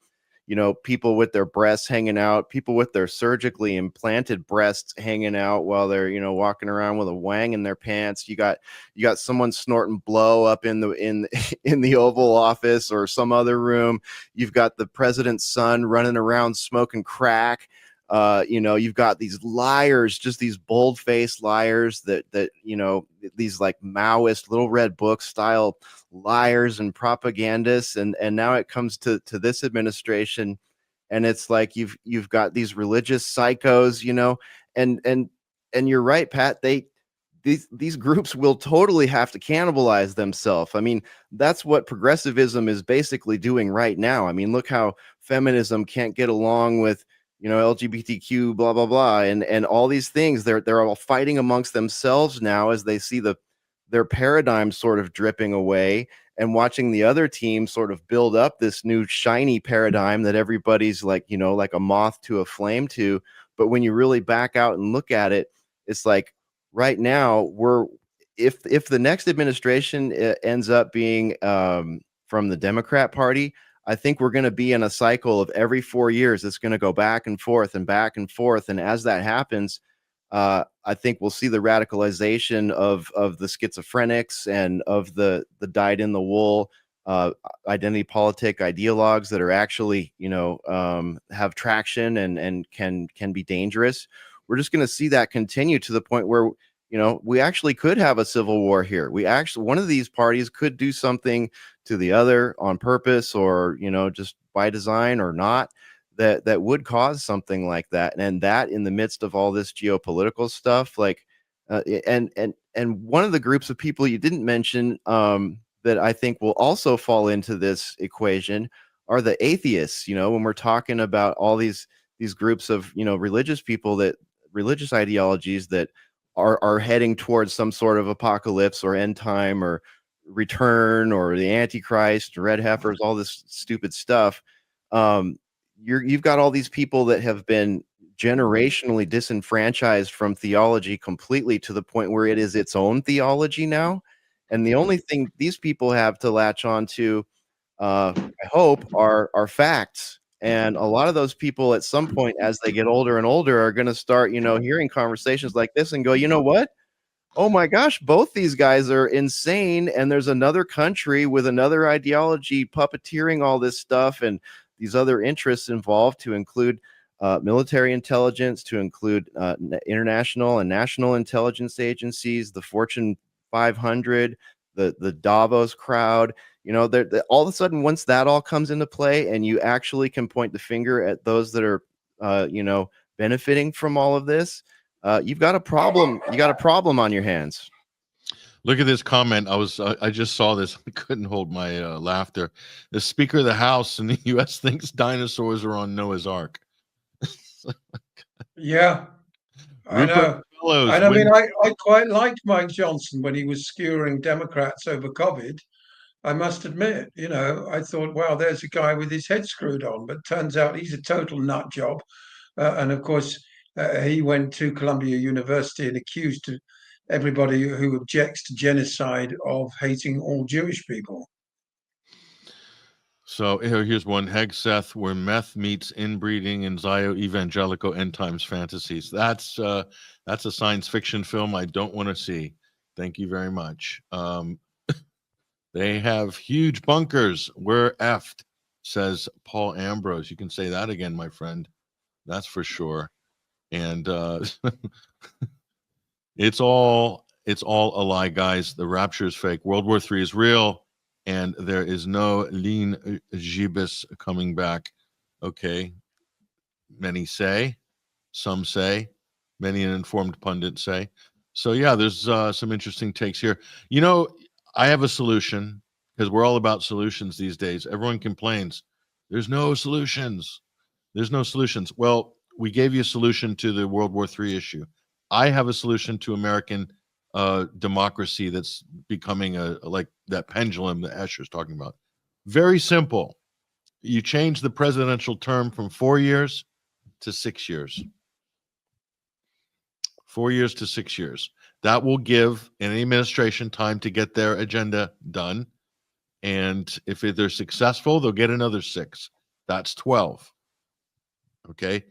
people with their breasts hanging out, people with their surgically implanted breasts hanging out while they're, walking around with a wang in their pants. You got someone snorting blow up in the Oval Office or some other room. You've got the president's son running around smoking crack. You've got these liars, just these bold-faced liars that these like Maoist Little Red Book style liars and propagandists, and now it comes to this administration, and it's like you've got these religious psychos, and you're right, Pat. These groups will totally have to cannibalize themselves. I mean, that's what progressivism is basically doing right now. I mean, look how feminism can't get along with LGBTQ, blah blah blah, and all these things. They're all fighting amongst themselves now as they see their paradigm sort of dripping away, and watching the other team sort of build up this new shiny paradigm that everybody's like, like a moth to a flame to. But when you really back out and look at it, it's like right now if the next administration ends up being from the Democrat Party, I think we're going to be in a cycle of every 4 years. It's going to go back and forth and back and forth. And as that happens, I think we'll see the radicalization of the schizophrenics and of the dyed in the wool identity politic ideologues that are actually, have traction and can be dangerous. We're just going to see that continue to the point where, we actually could have a civil war here. One of these parties could do something to the other on purpose, or, just by design or not, that would cause something like that. And that in the midst of all this geopolitical stuff, like, and one of the groups of people you didn't mention, that I think will also fall into this equation are the atheists. When we're talking about all these groups of, religious people, religious ideologies that are heading towards some sort of apocalypse or end time or return or the Antichrist, red heifers, all this stupid stuff. You've got all these people that have been generationally disenfranchised from theology completely, to the point where it is its own theology now. And the only thing these people have to latch on to, I hope, are facts. And a lot of those people at some point, as they get older and older, are going to start, hearing conversations like this and go, you know what? Oh my gosh, both these guys are insane. And there's another country with another ideology puppeteering all this stuff and these other interests involved, to include military intelligence, to include international and national intelligence agencies, the Fortune 500, the Davos crowd. All of a sudden, once that all comes into play, and you actually can point the finger at those that are, benefiting from all of this, you've got a problem. You got a problem on your hands. Look at this comment. I just saw this. I couldn't hold my laughter. The Speaker of the House in the U.S. thinks dinosaurs are on Noah's Ark. Yeah, I know. And I mean, I quite liked Mike Johnson when he was skewering Democrats over COVID. I must admit, I thought, wow, there's a guy with his head screwed on, but turns out he's a total nut job. And of course, he went to Columbia University and accused everybody who objects to genocide of hating all Jewish people. So here's one. Hegseth, where meth meets inbreeding in Zio-evangelical end times fantasies. That's a science fiction film I don't want to see. Thank you very much. They have huge bunkers. We're effed, says Paul Ambrose. You can say that again, my friend. That's for sure. And it's all a lie, guys. The rapture is fake. World War III is real, and there is no lean Jebus coming back. Okay. Many say, some say, many an informed pundit say. So yeah, there's some interesting takes here. I have a solution, because we're all about solutions these days. Everyone complains. There's no solutions. There's no solutions. Well, we gave you a solution to the World War III issue. I have a solution to American democracy that's becoming like that pendulum that Hesher's talking about. Very simple. You change the presidential term from 4 years to 6 years. 4 years to 6 years. That will give any administration time to get their agenda done. And if they're successful, they'll get another 6. That's 12. Okay.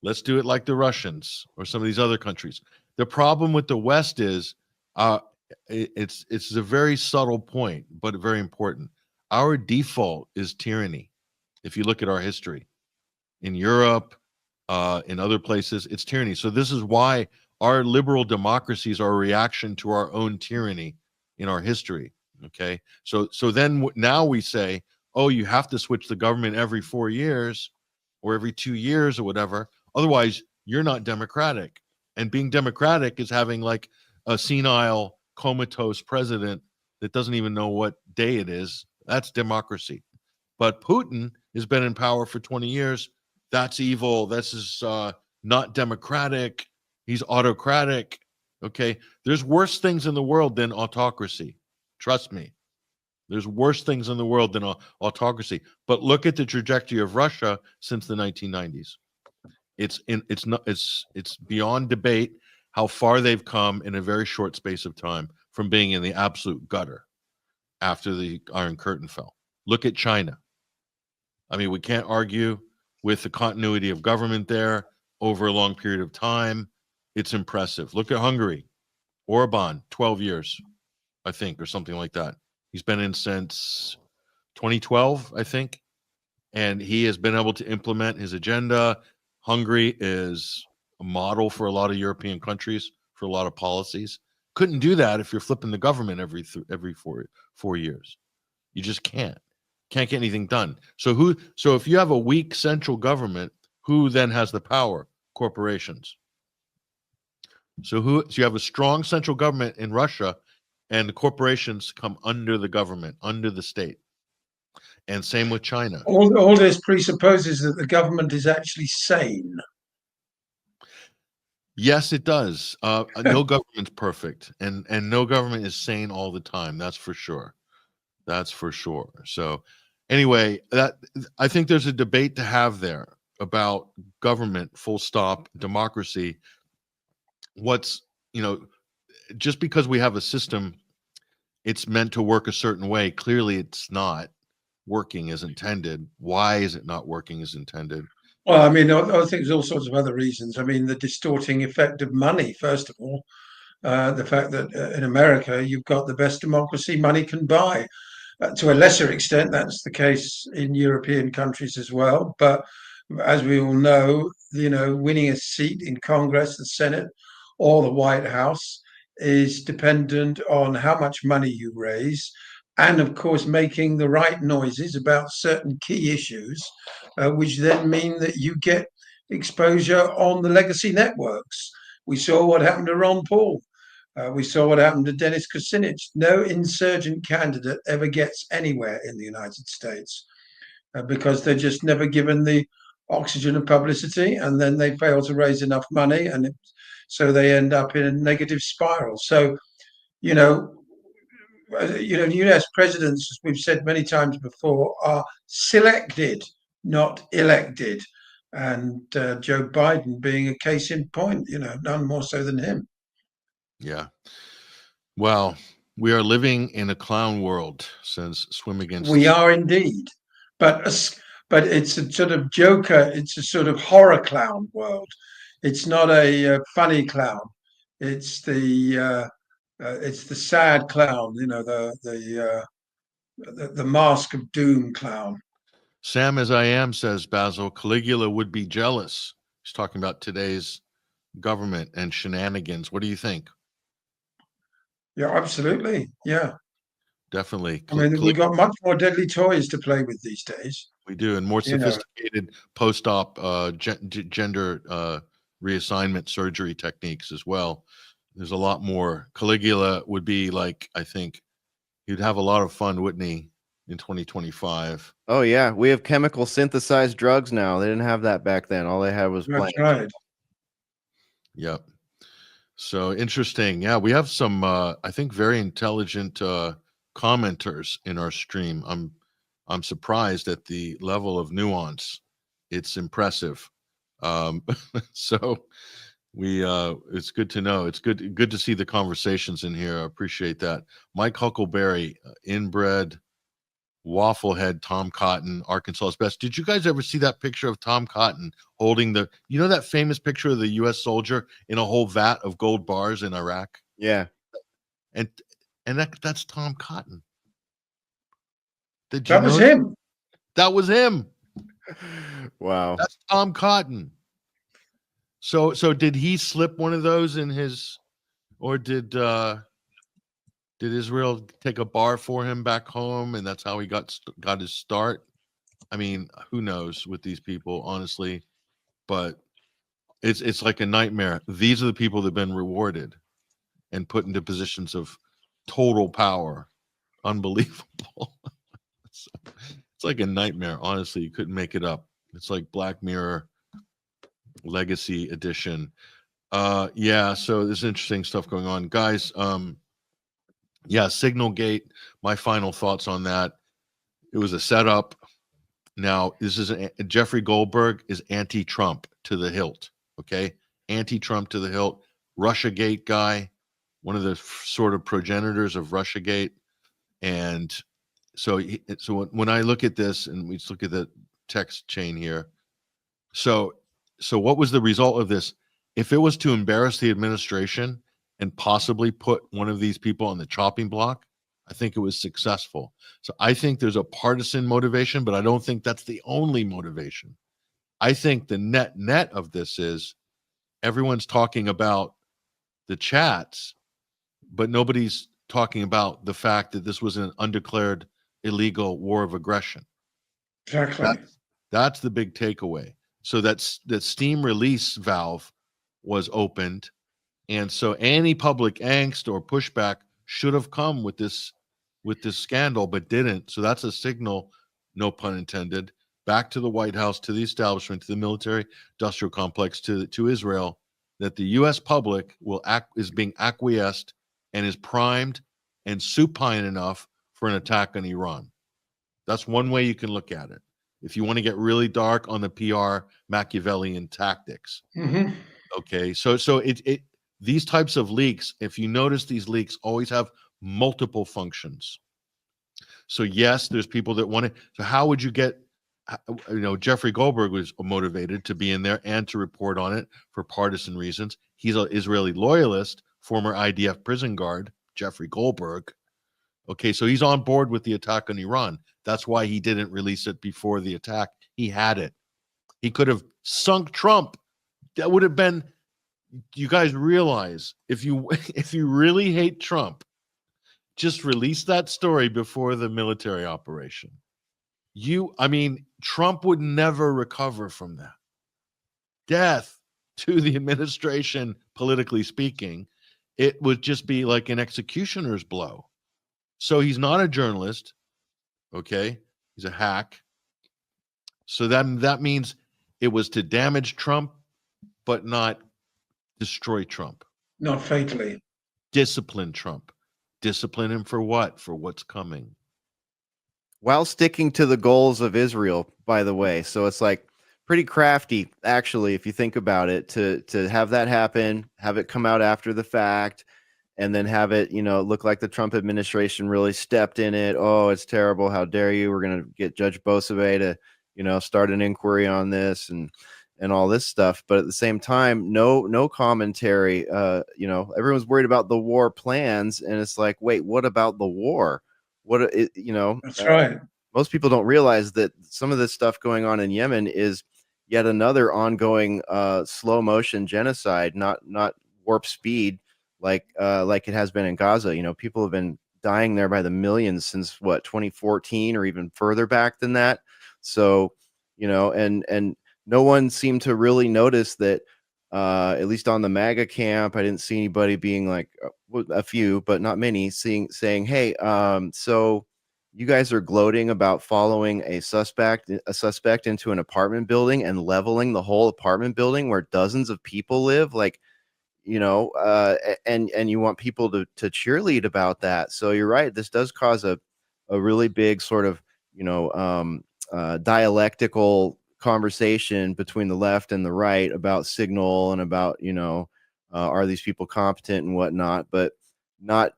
Let's do it like the Russians or some of these other countries. The problem with the West is it's a very subtle point, but very important. Our default is tyranny. If you look at our history in Europe, in other places, it's tyranny. So this is why our liberal democracies are a reaction to our own tyranny in our history. Okay. So then now we say, oh, you have to switch the government every 4 years or every 2 years or whatever. Otherwise, you're not democratic. And being democratic is having like a senile, comatose president that doesn't even know what day it is. That's democracy. But Putin has been in power for 20 years. That's evil. This is not democratic. He's autocratic. Okay. There's worse things in the world than autocracy. Trust me. There's worse things in the world than autocracy. But look at the trajectory of Russia since the 1990s. It's beyond debate how far they've come in a very short space of time from being in the absolute gutter after the Iron Curtain fell. Look at China. I mean, we can't argue with the continuity of government there over a long period of time. It's impressive. Look at Hungary. Orban, 12 years, I think, or something like that. He's been in since 2012, I think, and he has been able to implement his agenda. Hungary is a model for a lot of European countries for a lot of policies. Couldn't do that if you're flipping the government every 4 years. You just can't get anything done. So if you have a weak central government, who then has the power? Corporations. So you have a strong central government in Russia, and the corporations come under the government, under the state. And same with China. All this presupposes that the government is actually sane. Yes, it does. No government's perfect, and no government is sane all the time. That's for sure. That's for sure. So anyway, I think there's a debate to have there about government, full stop, democracy. Just because we have a system, it's meant to work a certain way. Clearly, it's not working as intended. Why is it not working as intended? Well, I mean, I think there's all sorts of other reasons. I mean, the distorting effect of money, first of all. The fact that in America, you've got the best democracy money can buy. To a lesser extent, that's the case in European countries as well. But as we all know, winning a seat in Congress, the Senate, or the White House is dependent on how much money you raise, and of course, making the right noises about certain key issues, which then mean that you get exposure on the legacy networks. We saw what happened to Ron Paul. We saw what happened to Dennis Kucinich. No insurgent candidate ever gets anywhere in the United States because they're just never given the oxygen of publicity, and then they fail to raise enough money, and so they end up in a negative spiral. So, U.S. presidents, as we've said many times before, are selected, not elected. And Joe Biden being a case in point, none more so than him. Yeah. Well, we are living in a clown world, says Swim Against. We are indeed. But it's a sort of Joker, it's a sort of horror clown world. It's not a funny clown. It's the sad clown, the mask of doom clown. Sam as I am, says Basil, Caligula would be jealous. He's talking about today's government and shenanigans. What do you think? Yeah, absolutely. Yeah. Definitely. I mean, we've got much more deadly toys to play with these days. We do, and more sophisticated post-op gender reassignment surgery techniques as well. There's a lot more. Caligula would be like, I think, he'd have a lot of fun, wouldn't he, in 2025? Oh yeah, we have chemical synthesized drugs now. They didn't have that back then. All they had was That's plants. right. Yep. So interesting. Yeah, we have some, I think, very intelligent commenters in our stream. I'm surprised at the level of nuance. It's impressive. So it's good to know. It's good to see the conversations in here. I appreciate that. Mike Huckleberry, inbred Wafflehead Tom Cotton, Arkansas is best. Did you guys ever see that picture of Tom Cotton holding that famous picture of the U.S. soldier in a whole vat of gold bars in Iraq? Yeah. And that's Tom Cotton. That was him. That was him. Wow. That's Tom Cotton. So did he slip one of those in his, or did Israel take a bar for him back home, and that's how he got his start? I mean, who knows with these people, honestly, but it's like a nightmare. These are the people that have been rewarded and put into positions of total power. Unbelievable. It's like a nightmare, honestly. You couldn't make it up. It's like Black Mirror Legacy Edition. Yeah, so there's interesting stuff going on, guys. Yeah, Signalgate, my final thoughts on that. It was a setup. Now, this is Jeffrey Goldberg is anti-Trump to the hilt, okay? Anti-Trump to the hilt. Russiagate guy, one of the sort of progenitors of Russiagate. And so when I look at this, and we just look at the text chain here, so what was the result of this? If it was to embarrass the administration and possibly put one of these people on the chopping block, I think it was successful. So I think there's a partisan motivation, but I don't think that's the only motivation. I think the net of this is everyone's talking about the chats, but nobody's talking about the fact that this was an undeclared illegal war of aggression. Exactly. That's the big takeaway. So that Steam release valve was opened, and so any public angst or pushback should have come with this scandal, but didn't. So that's a signal, no pun intended, back to the White House, to the establishment, to the military-industrial complex, to Israel, that the U.S. public is being acquiesced and is primed and supine enough for an attack on Iran. That's one way you can look at it. If you want to get really dark on the PR Machiavellian tactics. Mm-hmm. Okay, so these types of leaks, if you notice, these leaks always have multiple functions. So yes, there's people that want to. So how would you get? Jeffrey Goldberg was motivated to be in there and to report on it for partisan reasons. He's an Israeli loyalist, former IDF prison guard, Jeffrey Goldberg. Okay, so he's on board with the attack on Iran. That's why he didn't release it before the attack. He had it. He could have sunk Trump. That would have been. You guys realize if you really hate Trump, just release that story before the military operation. Trump would never recover from that. Death to the administration, politically speaking, it would just be like an executioner's blow. So he's not a journalist, okay? He's a hack. So that means it was to damage Trump, but not destroy Trump. Not fatally. Discipline Trump. Discipline him for what? For what's coming. While sticking to the goals of Israel, by the way. So it's like pretty crafty, actually, if you think about it, to have that happen, have it come out after the fact, and then have it, look like the Trump administration really stepped in it. Oh, it's terrible. How dare you? We're going to get Judge Boseve to, start an inquiry on this and all this stuff. But at the same time, no commentary. Everyone's worried about the war plans. And it's like, wait, what about the war? That's right. Most people don't realize that some of this stuff going on in Yemen is yet another ongoing slow motion genocide, not warp speed like it has been in Gaza. People have been dying there by the millions since 2014 or even further back than that. So, and no one seemed to really notice that, at least on the MAGA camp. I didn't see anybody being like, a few, but not many, saying, hey, so you guys are gloating about following a suspect into an apartment building and leveling the whole apartment building where dozens of people live, and you want people to cheerlead about that. So you're right. This does cause a really big sort of, dialectical conversation between the left and the right about signal and about, are these people competent and whatnot, but not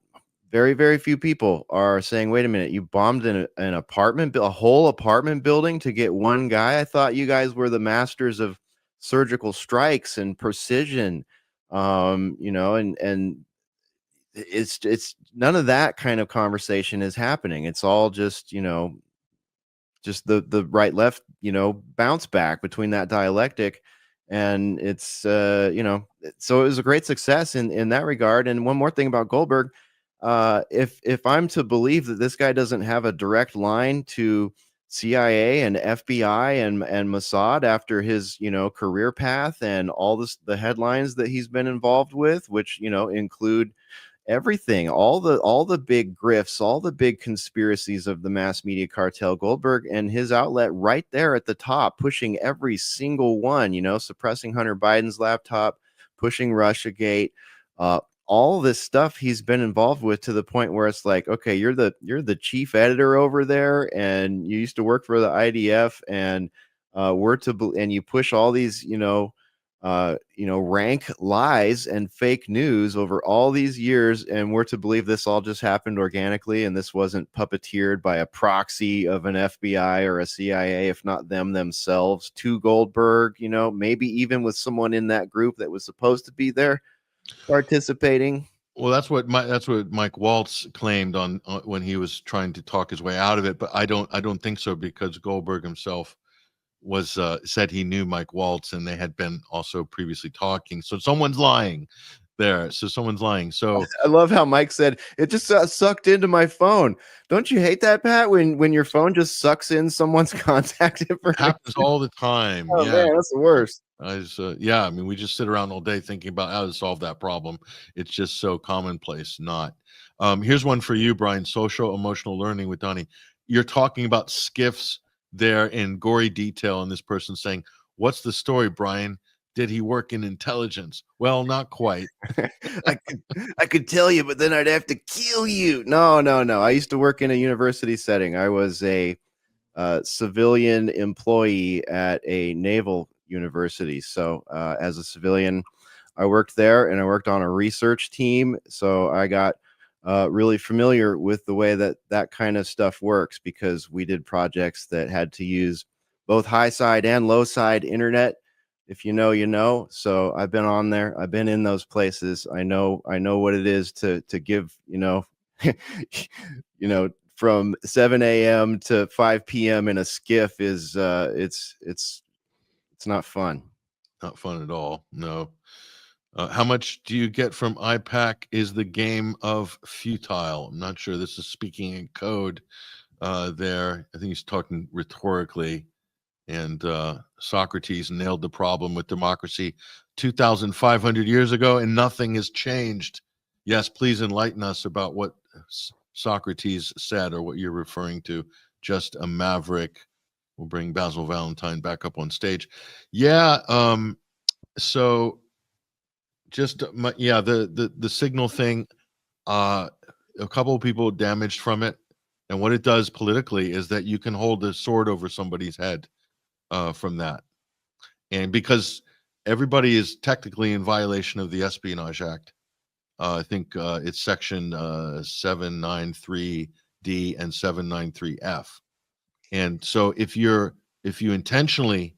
very, very few people are saying, wait a minute, you bombed an apartment, a whole apartment building to get one guy. I thought you guys were the masters of surgical strikes and precision. And it's none of that kind of conversation is happening. It's all just, just the right left, bounce back between that dialectic. And it's, so it was a great success in that regard. And one more thing about Goldberg, if I'm to believe that this guy doesn't have a direct line to CIA and FBI and Mossad after his, career path and all the headlines that he's been involved with, which, include everything, all the big grifts, all the big conspiracies of the mass media cartel, Goldberg and his outlet right there at the top, pushing every single one, suppressing Hunter Biden's laptop, pushing Russiagate, all this stuff he's been involved with, to the point where it's like, okay, you're the chief editor over there, and you used to work for the IDF, and and you push all these, rank lies and fake news over all these years, and we're to believe this all just happened organically, and this wasn't puppeteered by a proxy of an FBI or a CIA, if not them themselves, to Goldberg, maybe even with someone in that group that was supposed to be there participating. Well, that's what Mike Waltz claimed on when he was trying to talk his way out of it, but I don't think so, because Goldberg himself was said he knew Mike Waltz, and they had been also previously talking. So someone's lying there. So someone's lying. So I love how Mike said it just sucked into my phone. Don't you hate that, Pat? When your phone just sucks in someone's contact information? Happens all the time. Oh, yeah, man, that's the worst. yeah. I mean, we just sit around all day thinking about how to solve that problem. It's just so commonplace. Not. Here's one for you, Brian. Social emotional learning with Donnie. You're talking about skiffs there in gory detail, and this person saying, "What's the story, Brian? Did he work in intelligence?" Well, not quite. I could tell you, but then I'd have to kill you. No. I used to work in a university setting. I was a civilian employee at a naval university. So as a civilian, I worked there, and I worked on a research team. So I got really familiar with the way that kind of stuff works, because we did projects that had to use both high side and low side internet. If you know, you know. So I've been on there. I've been in those places. I know what it is to give, from 7 a.m. to 5 p.m. in a skiff is it's not fun. Not fun at all. No. How much do you get from IPAC? Is the game of futile? I'm not sure. This is speaking in code there. I think he's talking rhetorically. And Socrates nailed the problem with democracy 2,500 years ago, and nothing has changed. Yes, please enlighten us about what Socrates said, or what you're referring to. Just a maverick. We'll bring Basil Valentine back up on stage. Yeah. So just the signal thing. A couple of people damaged from it, and what it does politically is that you can hold a sword over somebody's head from that, and because everybody is technically in violation of the Espionage Act. I think it's section 793D and 793F. And so if you intentionally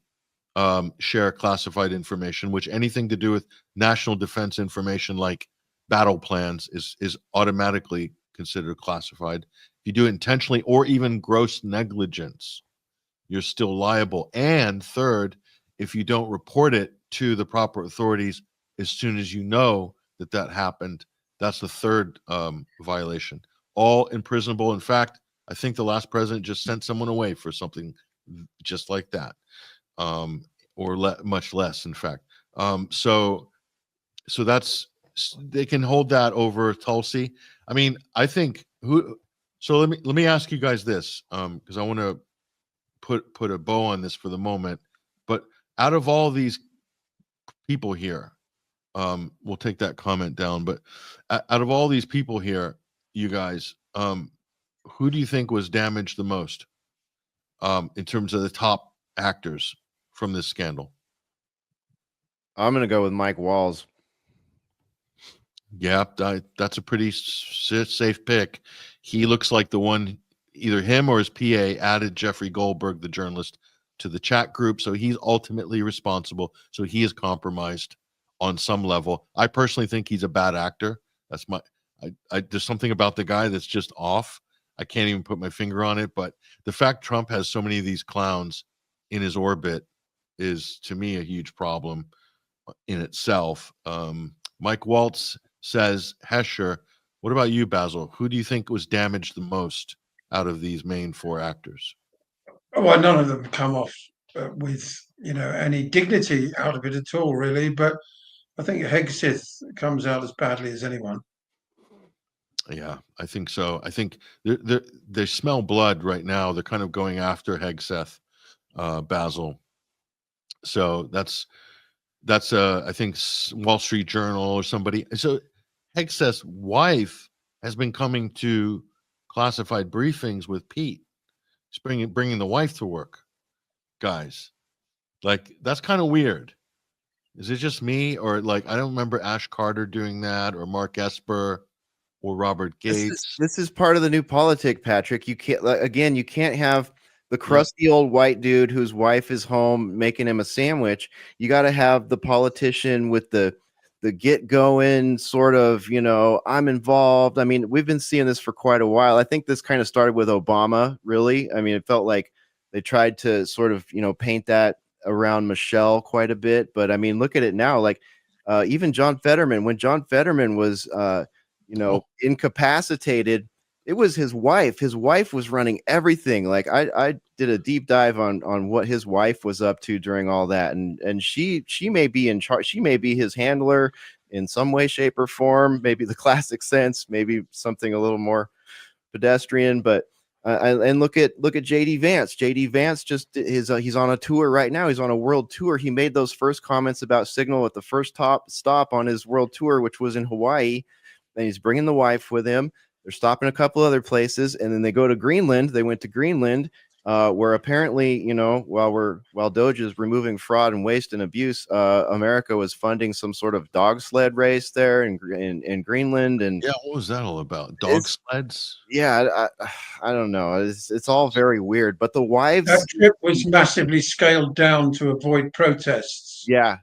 share classified information, which anything to do with national defense information like battle plans is automatically considered classified. If you do it intentionally or even gross negligence, you're still liable. And third, if you don't report it to the proper authorities as soon as you know that happened, that's the third violation. All imprisonable. In fact, I think the last president just sent someone away for something just like that, or much less, in fact. So that's, they can hold that over Tulsi. I mean, I think so let me ask you guys this, because I want to put a bow on this for the moment. But out of all these people here, we'll take that comment down. But out of all these people here, you guys, who do you think was damaged the most in terms of the top actors from this scandal? I'm going to go with Mike Walls. Yeah, that's a pretty safe pick. He looks like the one, either him or his PA added Jeffrey Goldberg, the journalist, to the chat group. So he's ultimately responsible. So he is compromised on some level. I personally think he's a bad actor. That's there's something about the guy that's just off. I can't even put my finger on it. But the fact Trump has so many of these clowns in his orbit is, to me, a huge problem in itself. Mike Waltz says, Hesher, what about you, Basil? Who do you think was damaged the most out of these main four actors? Well, none of them come off with any dignity out of it at all, really. But I think Hegseth comes out as badly as anyone. Yeah, I think so. I think they smell blood right now. They're kind of going after Hegseth, Basil. So that's I think Wall Street Journal or somebody. So Hegseth's wife has been coming to classified briefings with Pete. He's bringing the wife to work, guys. Like, that's kind of weird. Is it just me, or like I don't remember Ash Carter doing that, or Mark Esper, or Robert Gates? This is part of the new politic, Patrick. You can't, again, you can't have the crusty old white dude whose wife is home making him a sandwich. You got to have the politician with the get going sort of, I'm involved. I mean, we've been seeing this for quite a while. I think this kind of started with Obama, really. I mean, it felt like they tried to sort of, paint that around Michelle quite a bit. But I mean, look at it now. Like even John Fetterman, when John Fetterman was, incapacitated, it was his wife. His wife was running everything. Like I did a deep dive on what his wife was up to during all that, and she may be in charge. She may be his handler in some way, shape, or form. Maybe the classic sense, maybe something a little more pedestrian. But and look at JD Vance. JD Vance just he's on a tour right now. He's on a world tour. He made those first comments about Signal at the first stop on his world tour, which was in Hawaii. And he's bringing the wife with him. They're stopping a couple other places, and then they go to Greenland. They went to Greenland, where apparently, while Doge is removing fraud and waste and abuse, America was funding some sort of dog sled race there in Greenland. And yeah, what was that all about? Dog sleds? Yeah, I don't know. It's all very weird. But the wives, that trip was massively scaled down to avoid protests. Yeah,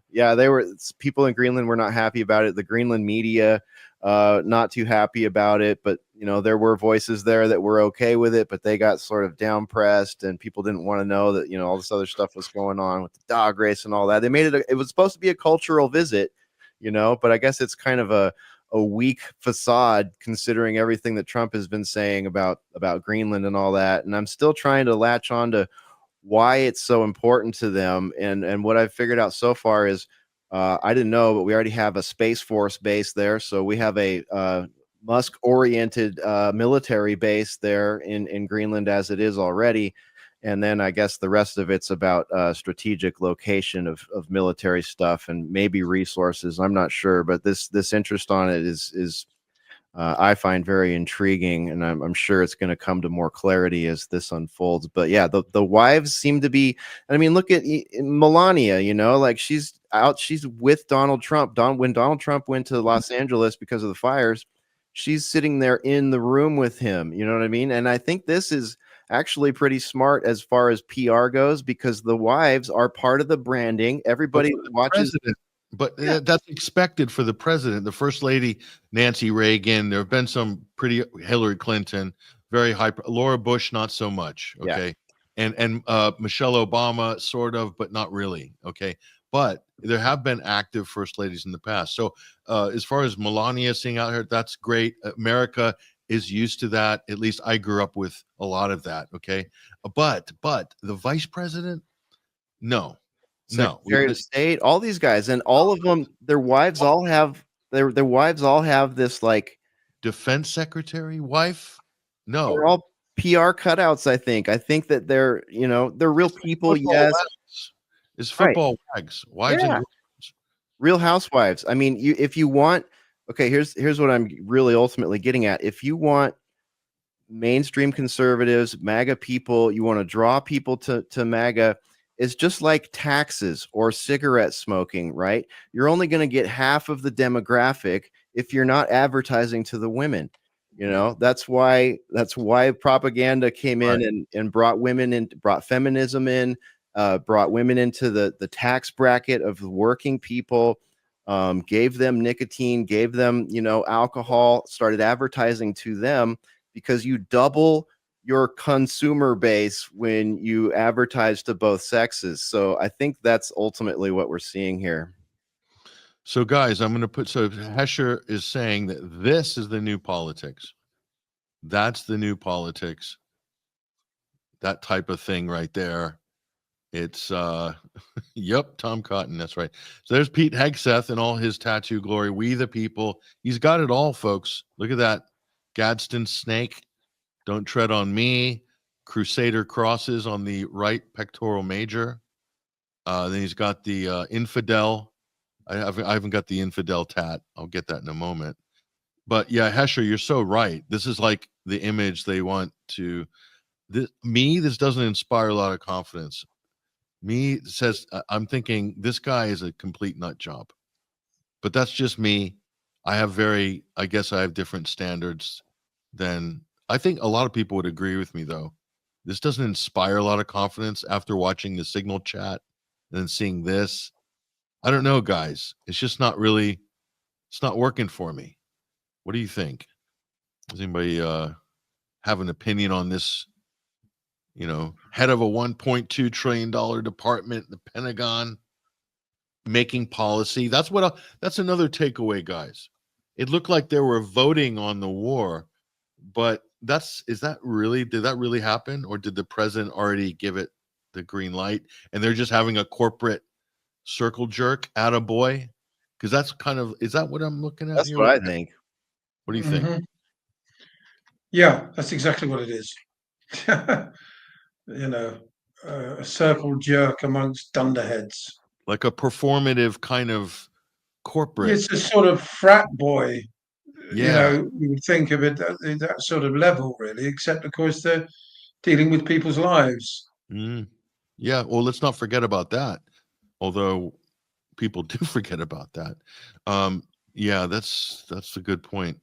people in Greenland were not happy about it. The Greenland media, not too happy about it, but there were voices there that were okay with it, but they got sort of down pressed, and people didn't want to know that all this other stuff was going on with the dog race and all that. They made it was supposed to be a cultural visit, but I guess it's kind of a weak facade considering everything that Trump has been saying about Greenland and all that. And I'm still trying to latch on to why it's so important to them. And what I've figured out so far is I didn't know, but we already have a Space Force base there. So we have a Musk-oriented military base there in Greenland as it is already. And then I guess the rest of it's about strategic location of military stuff and maybe resources. I'm not sure, but this interest on it is I find very intriguing, and I'm sure it's going to come to more clarity as this unfolds. But yeah, the wives seem to be. I mean, look at Melania. Like she's with Donald Trump. When Donald Trump went to Los Angeles because of the fires, she's sitting there in the room with him. You know what I mean? And I think this is actually pretty smart as far as PR goes, because the wives are part of the branding. Everybody watches. But that's expected for the president. The first lady, Nancy Reagan. There have been some pretty Hillary Clinton, very high. Laura Bush, not so much. Okay, yeah. And Michelle Obama, sort of, but not really. Okay, but there have been active first ladies in the past. So as far as Melania seeing out here, that's great. America is used to that. At least I grew up with a lot of that. Okay, but the vice president, no. Secretary of State, all these guys, and all of them, their wives all have their wives all have this like defense secretary wife. No, they're all PR cutouts. I think that they're they're real people. Yes, it's football wags, wives and girls. Real housewives. I mean, if you want, okay, here's what I'm really ultimately getting at. If you want mainstream conservatives, MAGA people, you want to draw people to MAGA. It's just like taxes or cigarette smoking, right? You're only going to get half of the demographic if you're not advertising to the women. You know, that's why propaganda came in and brought women in, brought feminism in, brought women into the tax bracket of working people, gave them nicotine, gave them, you know, alcohol, started advertising to them, because you double your consumer base when you advertise to both sexes. So I think that's ultimately what we're seeing here. So guys, I'm going to put, so Hesher is saying that this is the new politics. That's the new politics. That type of thing right there. It's yep, Tom Cotton, that's right. So there's Pete Hegseth and all his tattoo glory. We the people. He's got it all, folks. Look at that. Gadsden snake. Don't tread on me. Crusader crosses on the right pectoral major. Then he's got the infidel. I haven't got the infidel tat. I'll get that in a moment. But yeah, Hesher, you're so right. This is like the image they want to. This doesn't inspire a lot of confidence. Me says I'm thinking this guy is a complete nut job. But that's just me. I guess I have different standards than I think a lot of people would agree with me, though. This doesn't inspire a lot of confidence after watching the Signal chat and then seeing this. I don't know, guys. It's just not really, it's not working for me. What do you think? Does anybody have an opinion on this? You know, head of a $1.2 trillion department, the Pentagon, making policy. That's another takeaway, guys. It looked like they were voting on the war, but did that really happen? Or did the president already give it the green light and they're just having a corporate circle jerk attaboy? Because that's is that what I'm looking at? That's what I think. What do you think? Yeah, that's exactly what it is. You know, a circle jerk amongst dunderheads. Like a performative kind of corporate. It's a sort of frat boy. Yeah. You know, you would think of it at that sort of level, really, except, of course, they're dealing with people's lives. Yeah, well, let's not forget about that. Although people do forget about that. Yeah, that's a good point.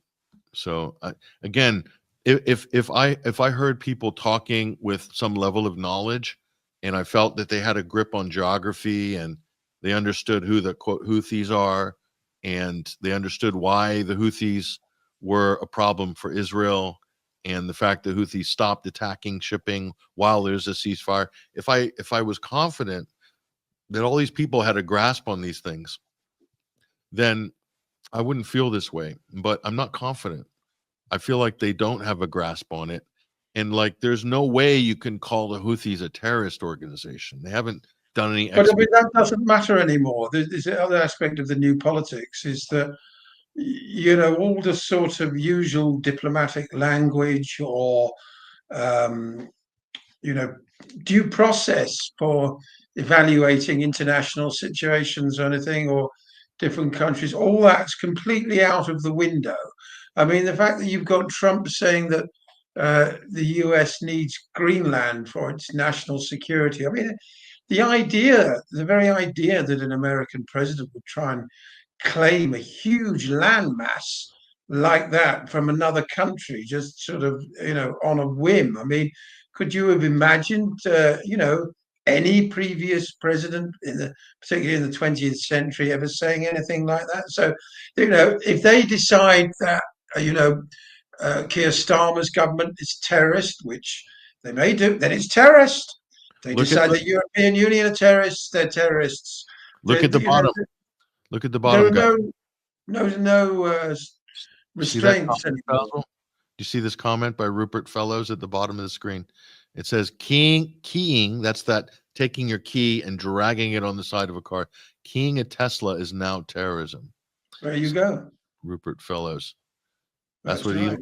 So again, if I heard people talking with some level of knowledge, and I felt that they had a grip on geography and they understood who the quote Houthis are, and they understood why the Houthis were a problem for Israel, and the fact that Houthis stopped attacking shipping while there's a ceasefire. If I was confident that all these people had a grasp on these things, then I wouldn't feel this way. But I'm not confident. I feel like they don't have a grasp on it. And like, there's no way you can call the Houthis a terrorist organization. They haven't done any. But I mean, that doesn't matter anymore. There's the other aspect of the new politics is that, you know, all the sort of usual diplomatic language or, you know, due process for evaluating international situations or anything, or different countries, all that's completely out of the window. I mean, the fact that you've got Trump saying that the US needs Greenland for its national security. I mean, the very idea that an American president would try and claim a huge landmass like that from another country, just sort of, you know, on a whim. I mean, could you have imagined, you know, any previous president, particularly in the 20th century, ever saying anything like that? So, you know, if they decide that, you know, Keir Starmer's government is terrorist, which they may do, then it's terrorist. They decide the European Union are terrorists, they're terrorists. Look at the bottom. Look at the bottom, guys. No restraints anymore. Do you see this comment by Rupert Fellows at the bottom of the screen? It says keying, that's that taking your key and dragging it on the side of a car. Keying a Tesla is now terrorism. There you go. Rupert Fellows. That's right. what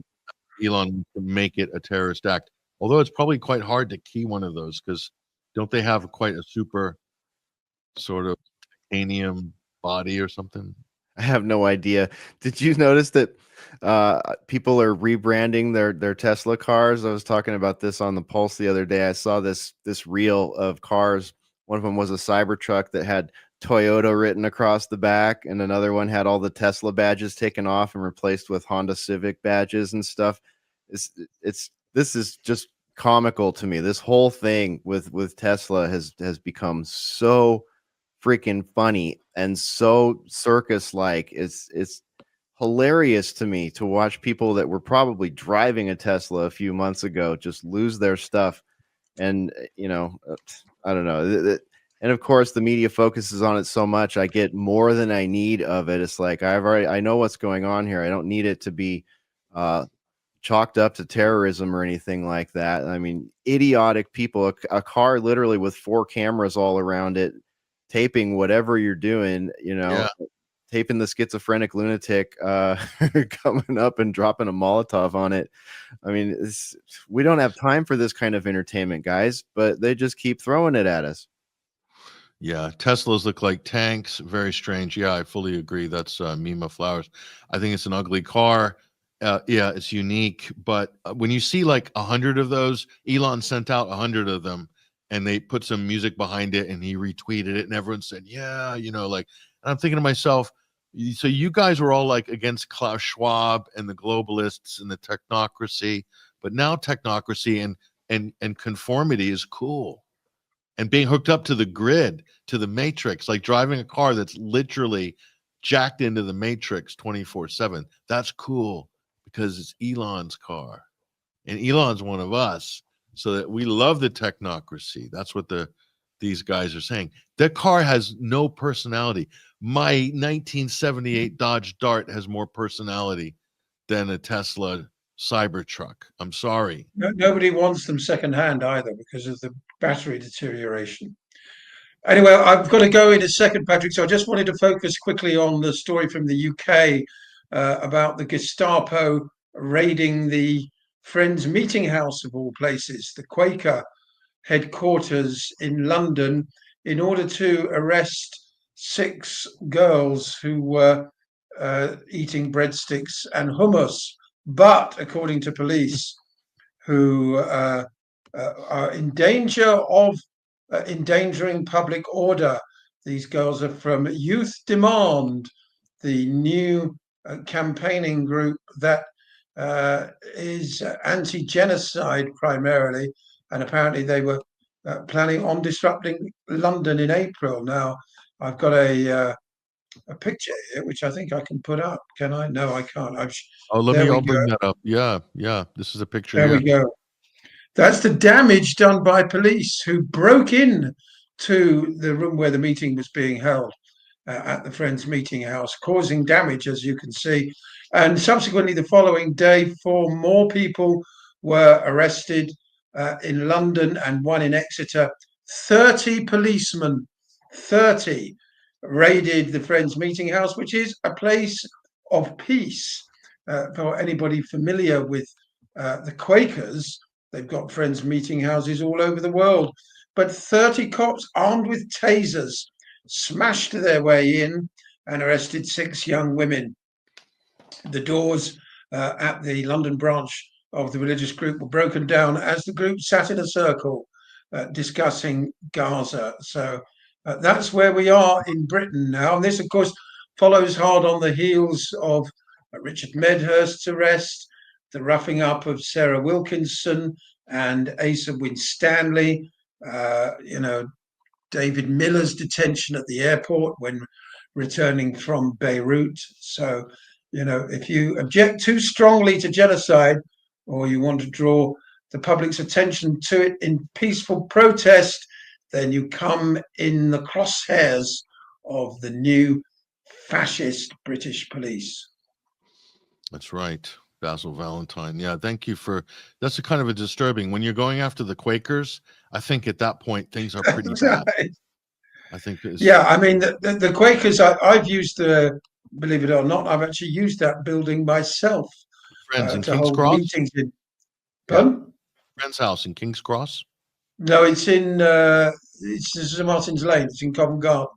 Elon to make it a terrorist act. Although it's probably quite hard to key one of those, because don't they have quite a super sort of titanium body or something? I have no idea. Did you notice that people are rebranding their Tesla cars? I was talking about this on the Pulse the other day. I saw this reel of cars. One of them was a Cybertruck that had Toyota written across the back, and another one had all the Tesla badges taken off and replaced with Honda Civic badges and stuff. This is just comical to me. This whole thing with Tesla has become so freaking funny and so circus like. It's hilarious to me to watch people that were probably driving a Tesla a few months ago just lose their stuff. And I don't know. And of course, the media focuses on it so much. I get more than I need of it. It's like I know what's going on here. I don't need it to be chalked up to terrorism or anything like that. I mean, idiotic people. A car literally with 4 cameras all around it, taping whatever you're doing. Taping the schizophrenic lunatic coming up and dropping a Molotov on it. I mean, we don't have time for this kind of entertainment, guys. But they just keep throwing it at us. Yeah, Teslas look like tanks. Very strange. Yeah, I fully agree. That's Mima Flowers. I think it's an ugly car. Yeah, it's unique. But when you see like 100 of those, Elon sent out 100 of them, and they put some music behind it, and he retweeted it, and everyone said, "Yeah," like. And I'm thinking to myself, so you guys were all like against Klaus Schwab and the globalists and the technocracy, but now technocracy and conformity is cool. And being hooked up to the grid, to the matrix, like driving a car that's literally jacked into the matrix 24/7. That's cool because it's Elon's car. And Elon's one of us. So that we love the technocracy. That's what these guys are saying. That car has no personality. My 1978 Dodge Dart has more personality than a Tesla Cybertruck. I'm sorry. Nobody wants them secondhand either because of the battery deterioration. Anyway, I've got to go in a second, Patrick. So I just wanted to focus quickly on the story from the UK about the Gestapo raiding the Friends Meeting House of all places, the Quaker headquarters in London, in order to arrest 6 girls who were eating breadsticks and hummus. But according to police, who are in danger of endangering public order, these girls are from Youth Demand, the new campaigning group that is anti-genocide primarily, and apparently they were planning on disrupting London in April. Now, I've got a picture here, which I think I can put up. Can I? No, I can't. I'll bring that up. Yeah. This is a picture. There we go. That's the damage done by police who broke in to the room where the meeting was being held at the Friends Meeting House, causing damage, as you can see. And subsequently, the following day, 4 more people were arrested in London and 1 in Exeter. 30 policemen, 30, raided the Friends Meeting House, which is a place of peace. For anybody familiar with the Quakers, they've got Friends Meeting Houses all over the world. But 30 cops armed with tasers smashed their way in and arrested 6 young women. The doors at the London branch of the religious group were broken down as the group sat in a circle discussing Gaza. So that's where we are in Britain now. And this, of course, follows hard on the heels of Richard Medhurst's arrest, the roughing up of Sarah Wilkinson and Asa Winstanley, David Miller's detention at the airport when returning from Beirut. So, if you object too strongly to genocide, or you want to draw the public's attention to it in peaceful protest, then you come in the crosshairs of the new fascist British police. That's right. Basil Valentine. Yeah, thank you that's a kind of a disturbing. When you're going after the Quakers, I think at that point things are pretty bad. I think I mean, the Quakers, I've used believe it or not, I've actually used that building myself. Friends in to King's hold Cross? meetings in. Pardon? Friend's house in King's Cross? No, it's in it's St Martin's Lane. It's in Covent Garden.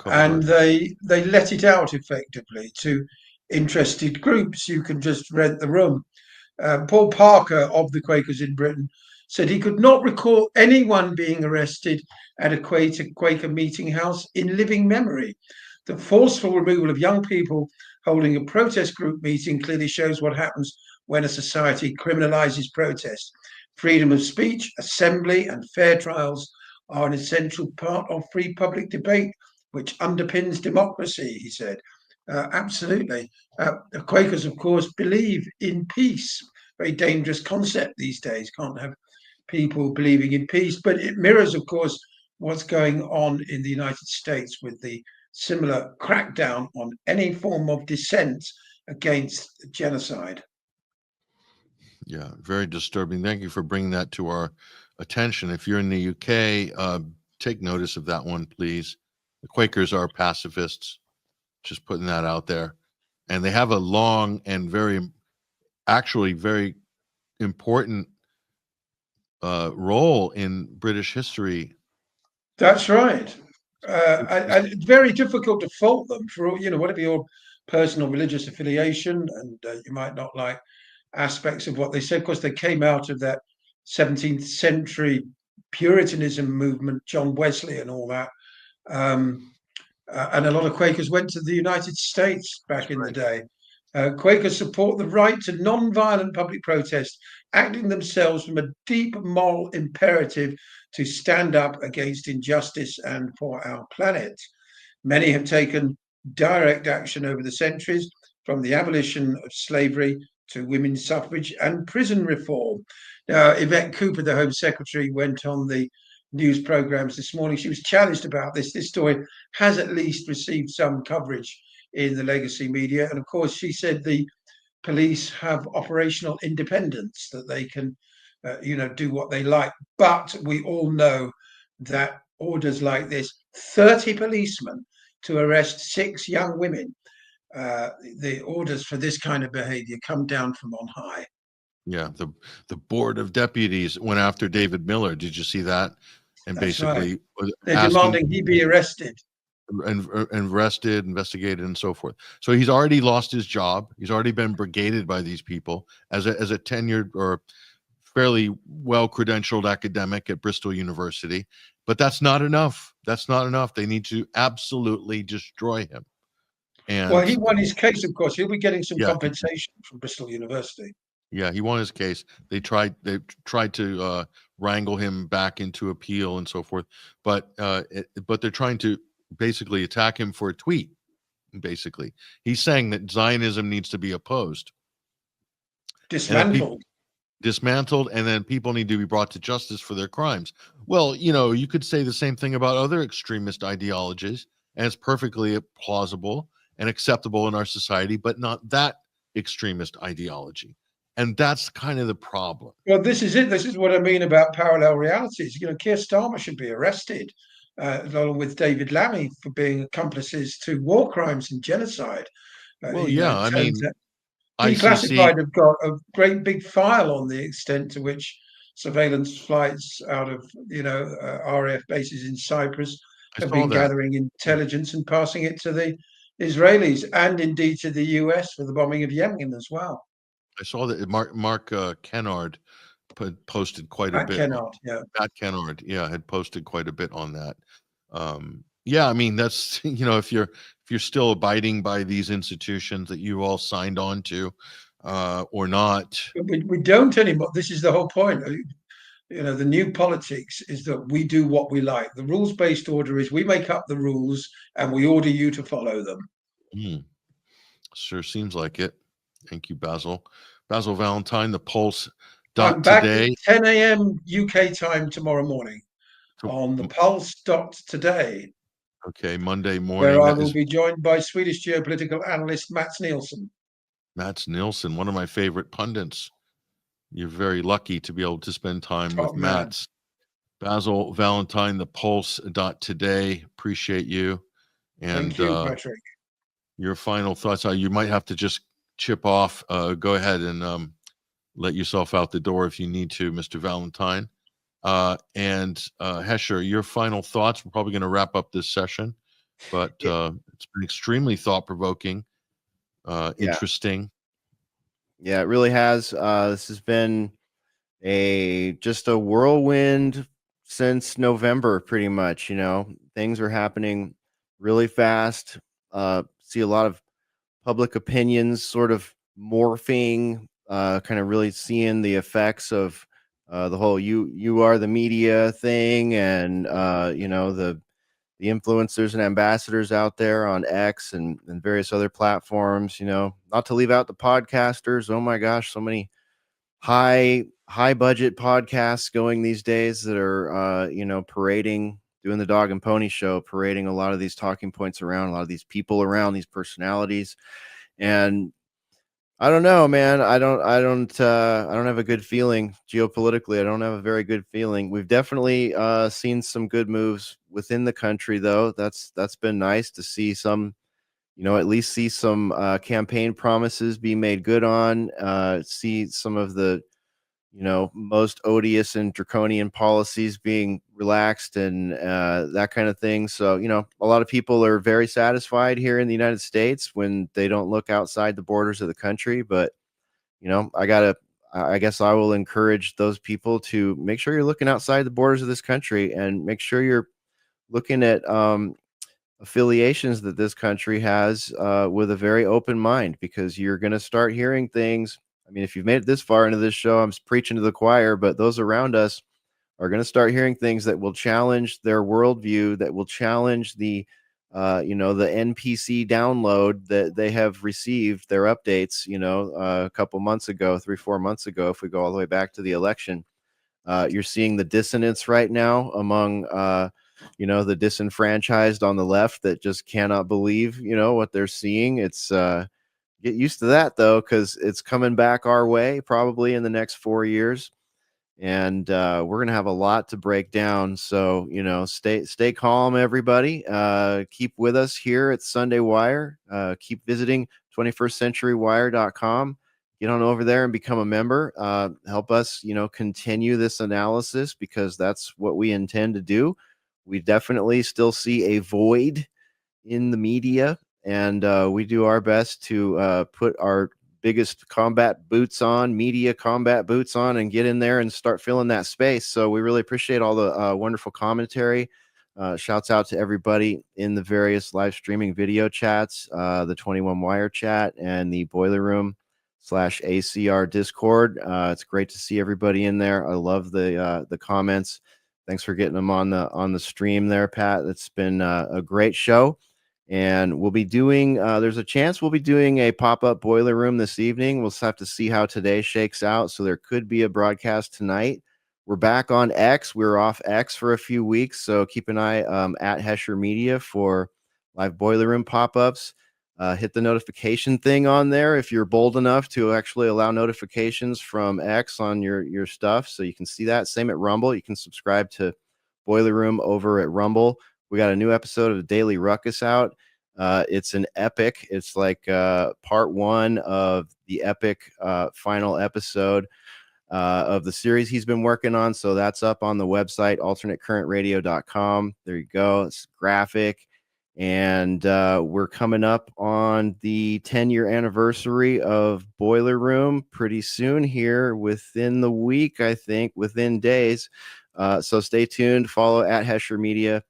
And they let it out effectively to interested groups. You can just rent the room. Paul Parker of the Quakers in Britain said he could not recall anyone being arrested at a Quaker meeting house in living memory. The forceful removal of young people holding a protest group meeting clearly shows what happens when a society criminalizes protest. Freedom of speech, assembly, and fair trials are an essential part of free public debate, which underpins democracy, he said. Absolutely. The Quakers, of course, believe in peace. Very dangerous concept these days. Can't have people believing in peace, but it mirrors, of course, what's going on in the United States with the similar crackdown on any form of dissent against genocide. Yeah, very disturbing. Thank you for bringing that to our attention. If you're in the UK, take notice of that one, please. The Quakers are pacifists, just putting that out there. And they have a long and actually very important role in British history. That's right. And it's very difficult to fault them for, whatever your personal religious affiliation, and you might not like aspects of what they said. Of course, they came out of that 17th century Puritanism movement, John Wesley and all that. And a lot of Quakers went to the United States back in the day. Quakers support the right to non-violent public protest, acting themselves from a deep moral imperative to stand up against injustice and for our planet. Many have taken direct action over the centuries, from the abolition of slavery to women's suffrage and prison reform. Now, Yvette Cooper, the Home Secretary, went on the news programs this morning. She was challenged about this. This story has at least received some coverage in the legacy media. And of course, she said the police have operational independence, that they can, do what they like. But we all know that orders like this, 30 policemen to arrest 6 young women, the orders for this kind of behavior come down from on high. Yeah, the board of deputies went after David Miller. Did you see that? And That's basically right. They're demanding he be arrested. And arrested, investigated, and so forth. So he's already lost his job. He's already been brigaded by these people as a tenured or fairly well-credentialed academic at Bristol University. But that's not enough. That's not enough. They need to absolutely destroy him. And well, he won his case, of course. He'll be getting some Yeah. compensation from Bristol University. Yeah, he won his case. They tried to wrangle him back into appeal and so forth, but they're trying to basically attack him for a tweet. Basically, he's saying that Zionism needs to be opposed, Dismantled. dismantled, and then people need to be brought to justice for their crimes. Well, you could say the same thing about other extremist ideologies, and it's perfectly plausible and acceptable in our society, but not that extremist ideology. And that's kind of the problem. Well, this is it. This is what I mean about parallel realities. Keir Starmer should be arrested, along with David Lammy, for being accomplices to war crimes and genocide. Well, yeah, I mean, Declassified have got a great big file on the extent to which surveillance flights out of RAF bases in Cyprus have been gathering intelligence and passing it to the Israelis and indeed to the US for the bombing of Yemen as well. I saw that Mark Kennard posted quite a bit. Matt Kennard, had posted quite a bit on that. Yeah, I mean, that's if you're still abiding by these institutions that you all signed on to, or not. We don't anymore. This is the whole point. The new politics is that we do what we like. The rules-based order is we make up the rules and we order you to follow them. Sure seems like it. Thank you, Basil. Basil Valentine, the Pulse. I'm back at 10 a.m. UK time tomorrow morning on the Pulse.today. Okay, Monday morning. Where I will be joined by Swedish geopolitical analyst Mats Nilsson. Mats Nilsson, one of my favorite pundits. You're very lucky to be able to spend time with Mats. Basil Valentine, the Pulse.today. Appreciate you. And thank you, Patrick. Your final thoughts. You might have to just chip off. Go ahead and let yourself out the door if you need to, Mr. Valentine. And Hesher, your final thoughts. We're probably going to wrap up this session, but it's been extremely thought-provoking, interesting. Yeah, it really has. This has been just a whirlwind since November, pretty much. Things are happening really fast. See a lot of public opinions sort of morphing, kind of really seeing the effects of the whole "you are the media" thing, and the influencers and ambassadors out there on X and various other platforms. Not to leave out the podcasters. Oh my gosh, so many high budget podcasts going these days that are parading, doing the dog and pony show, parading a lot of these talking points around, a lot of these people around, these personalities. And I don't know, man. I don't have a good feeling geopolitically. I don't have a very good feeling. We've definitely seen some good moves within the country, though. That's been nice to see some, at least see some campaign promises be made good on. See some of the most odious and draconian policies being relaxed, and that kind of thing. So, a lot of people are very satisfied here in the United States when they don't look outside the borders of the country. But, I guess I will encourage those people to make sure you're looking outside the borders of this country, and make sure you're looking at affiliations that this country has with a very open mind, because you're going to start hearing things. I mean, if you've made it this far into this show, I'm preaching to the choir, but those around us are going to start hearing things that will challenge their worldview, that will challenge the NPC download that they have received, their updates, a couple months ago, 3-4 months ago, if we go all the way back to the election. You're seeing the dissonance right now among, the disenfranchised on the left that just cannot believe, what they're seeing. It's get used to that, though, because it's coming back our way probably in the next 4 years. And we're going to have a lot to break down. So, stay calm, everybody. Keep with us here at Sunday Wire. Keep visiting 21stcenturywire.com. Get on over there and become a member. Help us, continue this analysis, because that's what we intend to do. We definitely still see a void in the media, and we do our best to put our biggest media combat boots on, and get in there and start filling that space. So we really appreciate all the wonderful commentary. Shouts out to everybody in the various live streaming video chats, the 21 Wire chat and the Boiler Room /ACR Discord. It's great to see everybody in there. I love the comments. Thanks for getting them on the stream there, Pat. It's been a great show. And we'll be doing, there's a chance we'll be doing a pop-up Boiler Room this evening. We'll have to see how today shakes out. So there could be a broadcast tonight. We're back on X. We were off X for a few weeks. So keep an eye at Hesher Media for live Boiler Room pop-ups. Hit the notification thing on there if you're bold enough to actually allow notifications from X on your stuff, so you can see that. Same at Rumble. You can subscribe to Boiler Room over at Rumble. We got a new episode of Daily Ruckus out. It's an epic. It's like part one of the epic final episode of the series he's been working on. So that's up on the website, alternatecurrentradio.com. There you go. It's graphic. And we're coming up on the 10-year anniversary of Boiler Room pretty soon here, within the week, I think, within days. So stay tuned. Follow at Hesher Media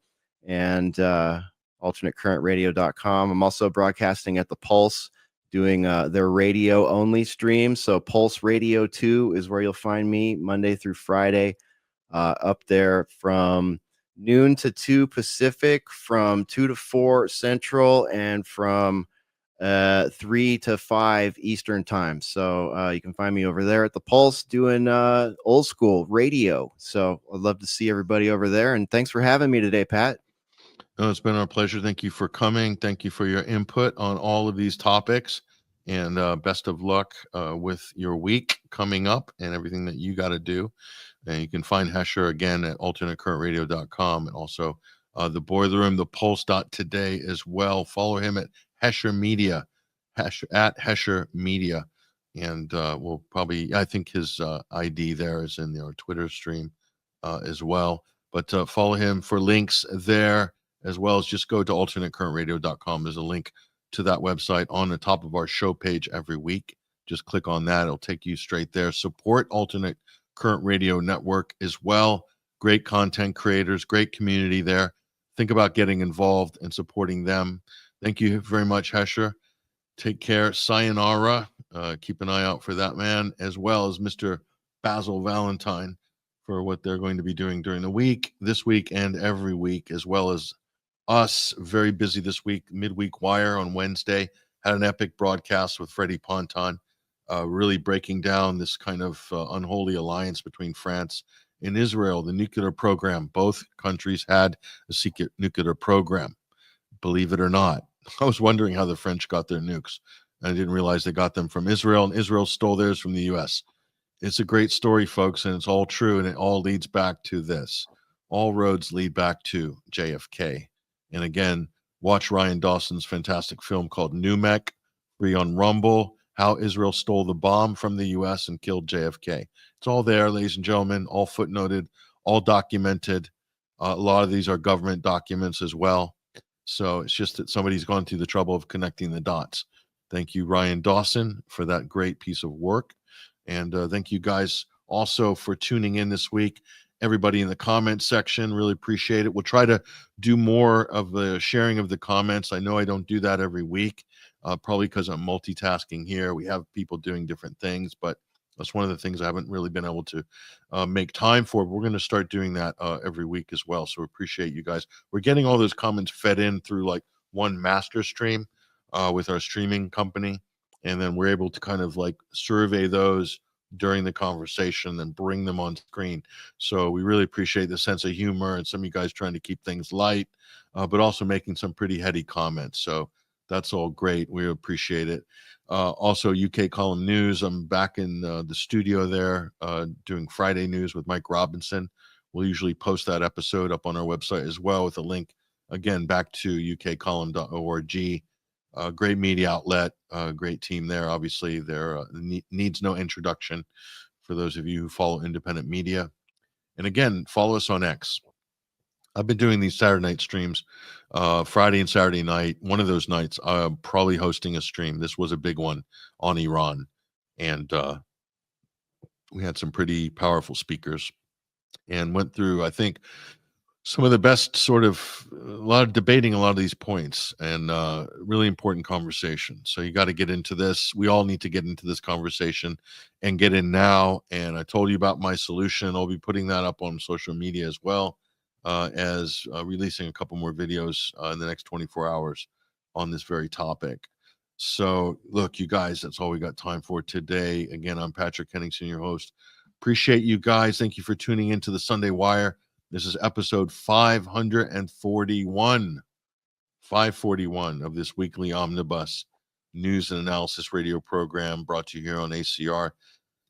and alternatecurrentradio.com. I'm also broadcasting at the Pulse, doing their radio only stream. So Pulse Radio 2 is where you'll find me Monday through Friday, up there from noon to 2 Pacific, from 2 to 4 Central, and from 3 to 5 Eastern time. So you can find me over there at the Pulse doing old school radio. So I'd love to see everybody over there. And thanks for having me today, Pat. No, it's been our pleasure. Thank you for coming. Thank you for your input on all of these topics, and best of luck with your week coming up and everything that you got to do. And you can find Hesher again at alternatecurrentradio.com, and also the Boiler Room, the Pulse.today as well. Follow him at Hesher Media, at Hesher Media. And we'll probably, I think his ID there is in our Twitter stream as well. But follow him for links there, as well as just go to alternatecurrentradio.com. There's a link to that website on the top of our show page every week. Just click on that. It'll take you straight there. Support Alternate Current Radio Network as well. Great content creators, great community there. Think about getting involved and supporting them. Thank you very much, Hesher. Take care. Sayonara. Keep an eye out for that man, as well as Mr. Basil Valentine, for what they're going to be doing during the week, this week, and every week, as well as us. Very busy this week. Midweek Wire on Wednesday had an epic broadcast with Freddie Ponton, really breaking down this kind of unholy alliance between France and Israel, the nuclear program. Both countries had a secret nuclear program, believe it or not. I was wondering how the French got their nukes. I didn't realize they got them from Israel, and Israel stole theirs from the U.S. It's a great story, folks, and it's all true, and it all leads back to this. All roads lead back to JFK. And again, watch Ryan Dawson's fantastic film called Numek, free on Rumble, How Israel Stole the Bomb from the U.S. and Killed JFK. It's all there, ladies and gentlemen, all footnoted, all documented. A lot of these are government documents as well. So it's just that somebody's gone through the trouble of connecting the dots. Thank you, Ryan Dawson, for that great piece of work. And thank you guys also for tuning in this week. Everybody in the comment section, really appreciate it. We'll try to do more of the sharing of the comments. I know I don't do that every week, probably because I'm multitasking here. We have people doing different things, but that's one of the things I haven't really been able to make time for. But we're going to start doing that every week as well. So appreciate you guys. We're getting all those comments fed in through like one master stream with our streaming company. And then we're able to kind of like survey those during the conversation and bring them on screen. So we really appreciate the sense of humor and some of you guys trying to keep things light, but also making some pretty heady comments. So that's all great. We appreciate it. Also, UK Column News. I'm back in the studio there doing Friday News with Mike Robinson. We'll usually post that episode up on our website as well with a link, again, back to ukcolumn.org. Great media outlet, great team there. Obviously, there needs no introduction for those of you who follow independent media. And again, follow us on X. I've been doing these Saturday night streams, Friday and Saturday night. One of those nights, I'm probably hosting a stream. This was a big one on Iran. And we had some pretty powerful speakers and went through, I think, some of the best sort of a lot of debating a lot of these points and really important conversation. So you got to get into this. We all need to get into this conversation and get in now. And I told you about my solution. I'll be putting that up on social media as well as releasing a couple more videos in the next 24 hours on this very topic. So look, you guys, that's all we got time for today. Again, I'm Patrick Henningsen, your host. Appreciate you guys. Thank you for tuning into the Sunday Wire. This is episode 541 of this weekly omnibus news and analysis radio program brought to you here on ACR.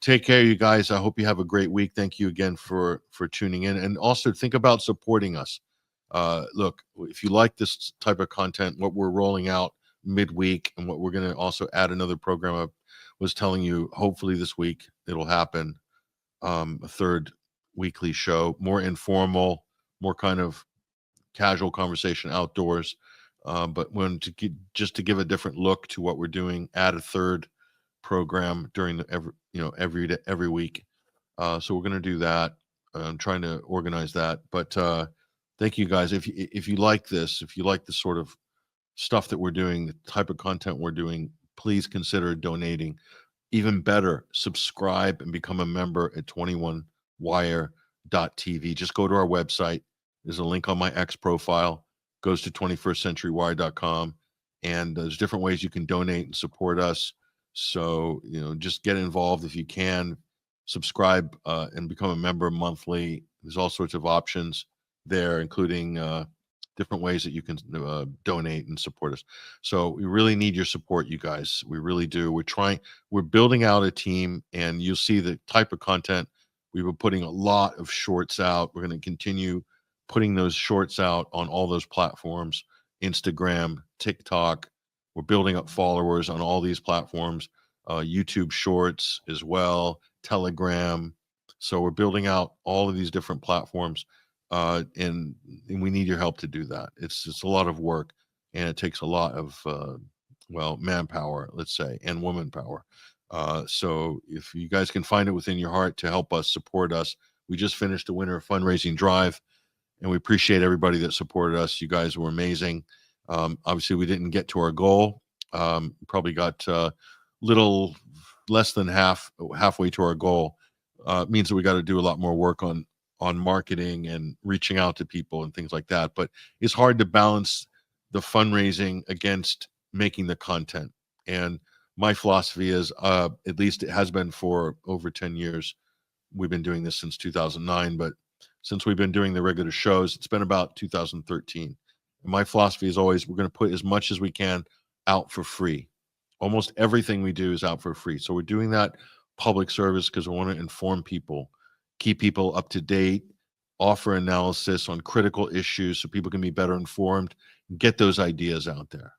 Take care, you guys. I hope you have a great week. Thank you again for tuning in. And also think about supporting us. Look, if you like this type of content, what we're rolling out midweek and what we're going to also add another program I was telling you, hopefully this week it'll happen. A third weekly show, more informal, more kind of casual conversation outdoors, but when to just to give a different look to what we're doing, add a third program during the every week. So we're going to do that. I'm trying to organize that, but thank you guys. If you like this, if you like the sort of stuff that we're doing, the type of content we're doing, please consider donating. Even better, subscribe and become a member at 21wire.tv. Just go to our website. There's a link on my X profile, goes to 21stcenturywire.com, and there's different ways you can donate and support us. So, just get involved if you can. Subscribe and become a member monthly. There's all sorts of options there, including different ways that you can donate and support us. So we really need your support, you guys. We really do. We're building out a team, and you'll see the type of content. We were putting a lot of shorts out. We're going to continue putting those shorts out on all those platforms, Instagram, TikTok. We're building up followers on all these platforms, YouTube Shorts as well, Telegram. So we're building out all of these different platforms. And we need your help to do that. It's a lot of work, and it takes a lot of manpower, let's say, and woman power. So if you guys can find it within your heart to help us, support us. We just finished the winter fundraising drive, and we appreciate everybody that supported us. You guys were amazing. Obviously, we didn't get to our goal. Probably got little less than halfway to our goal. It means that we got to do a lot more work on marketing and reaching out to people and things like that. But it's hard to balance the fundraising against making the content. And my philosophy is, at least it has been for over 10 years. We've been doing this since 2009, but since we've been doing the regular shows, it's been about 2013. And my philosophy is always, we're going to put as much as we can out for free. Almost everything we do is out for free. So we're doing that public service because we want to inform people, keep people up to date, offer analysis on critical issues so people can be better informed, get those ideas out there.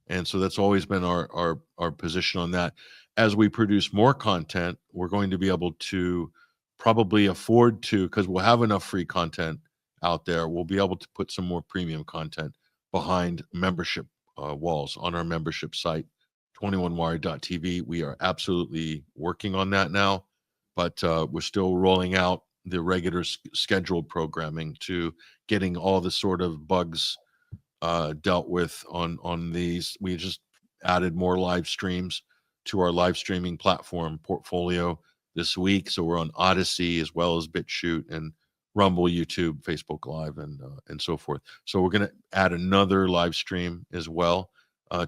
And so that's always been our position on that. As we produce more content, we're going to be able to probably afford to, because we'll have enough free content out there, we'll be able to put some more premium content behind membership walls on our membership site, 21wire.tv. We are absolutely working on that now, but we're still rolling out the regular scheduled programming to getting all the sort of bugs dealt with on these. We just added more live streams to our live streaming platform portfolio this week. So we're on Odyssey as well as BitChute and Rumble, YouTube, Facebook Live, and so forth. So we're going to add another live stream as well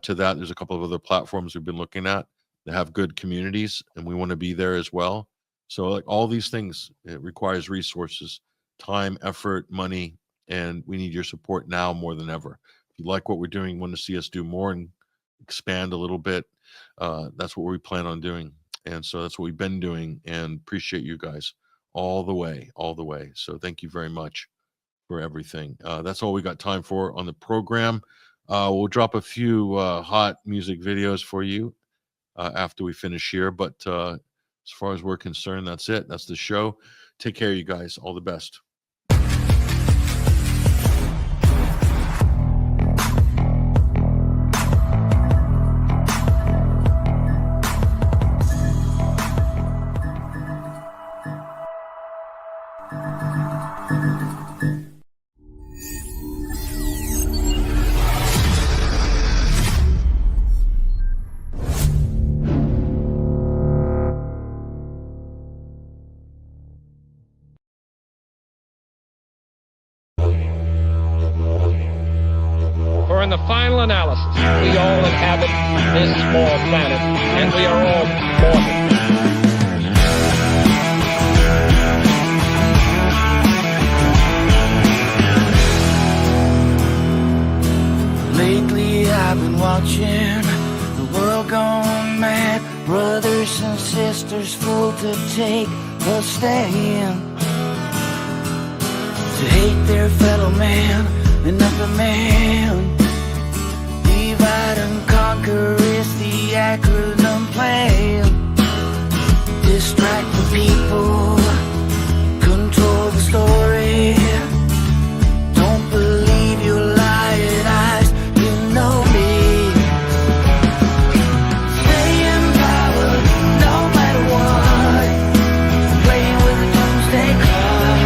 to that. There's a couple of other platforms we've been looking at that have good communities, and we want to be there as well. So like all these things, it requires resources, time, effort, money, and we need your support now more than ever. If you like what we're doing, want to see us do more and expand a little bit, that's what we plan on doing. And so that's what we've been doing, and appreciate you guys all the way. So thank you very much for everything. That's all we got time for on the program. We'll drop a few hot music videos for you after we finish here. But as far as we're concerned, that's it. That's the show. Take care, you guys. All the best. In the final analysis, we all inhabit this small planet, and we are all mortal. Lately I've been watching the world gone mad, brothers and sisters full to take a stand, to hate their fellow man and other man. Divide and conquer is the acronym plan. Distract the people, control the story. Don't believe your lying eyes, you know me. Stay in power no matter what. Playing with the doomsday clock.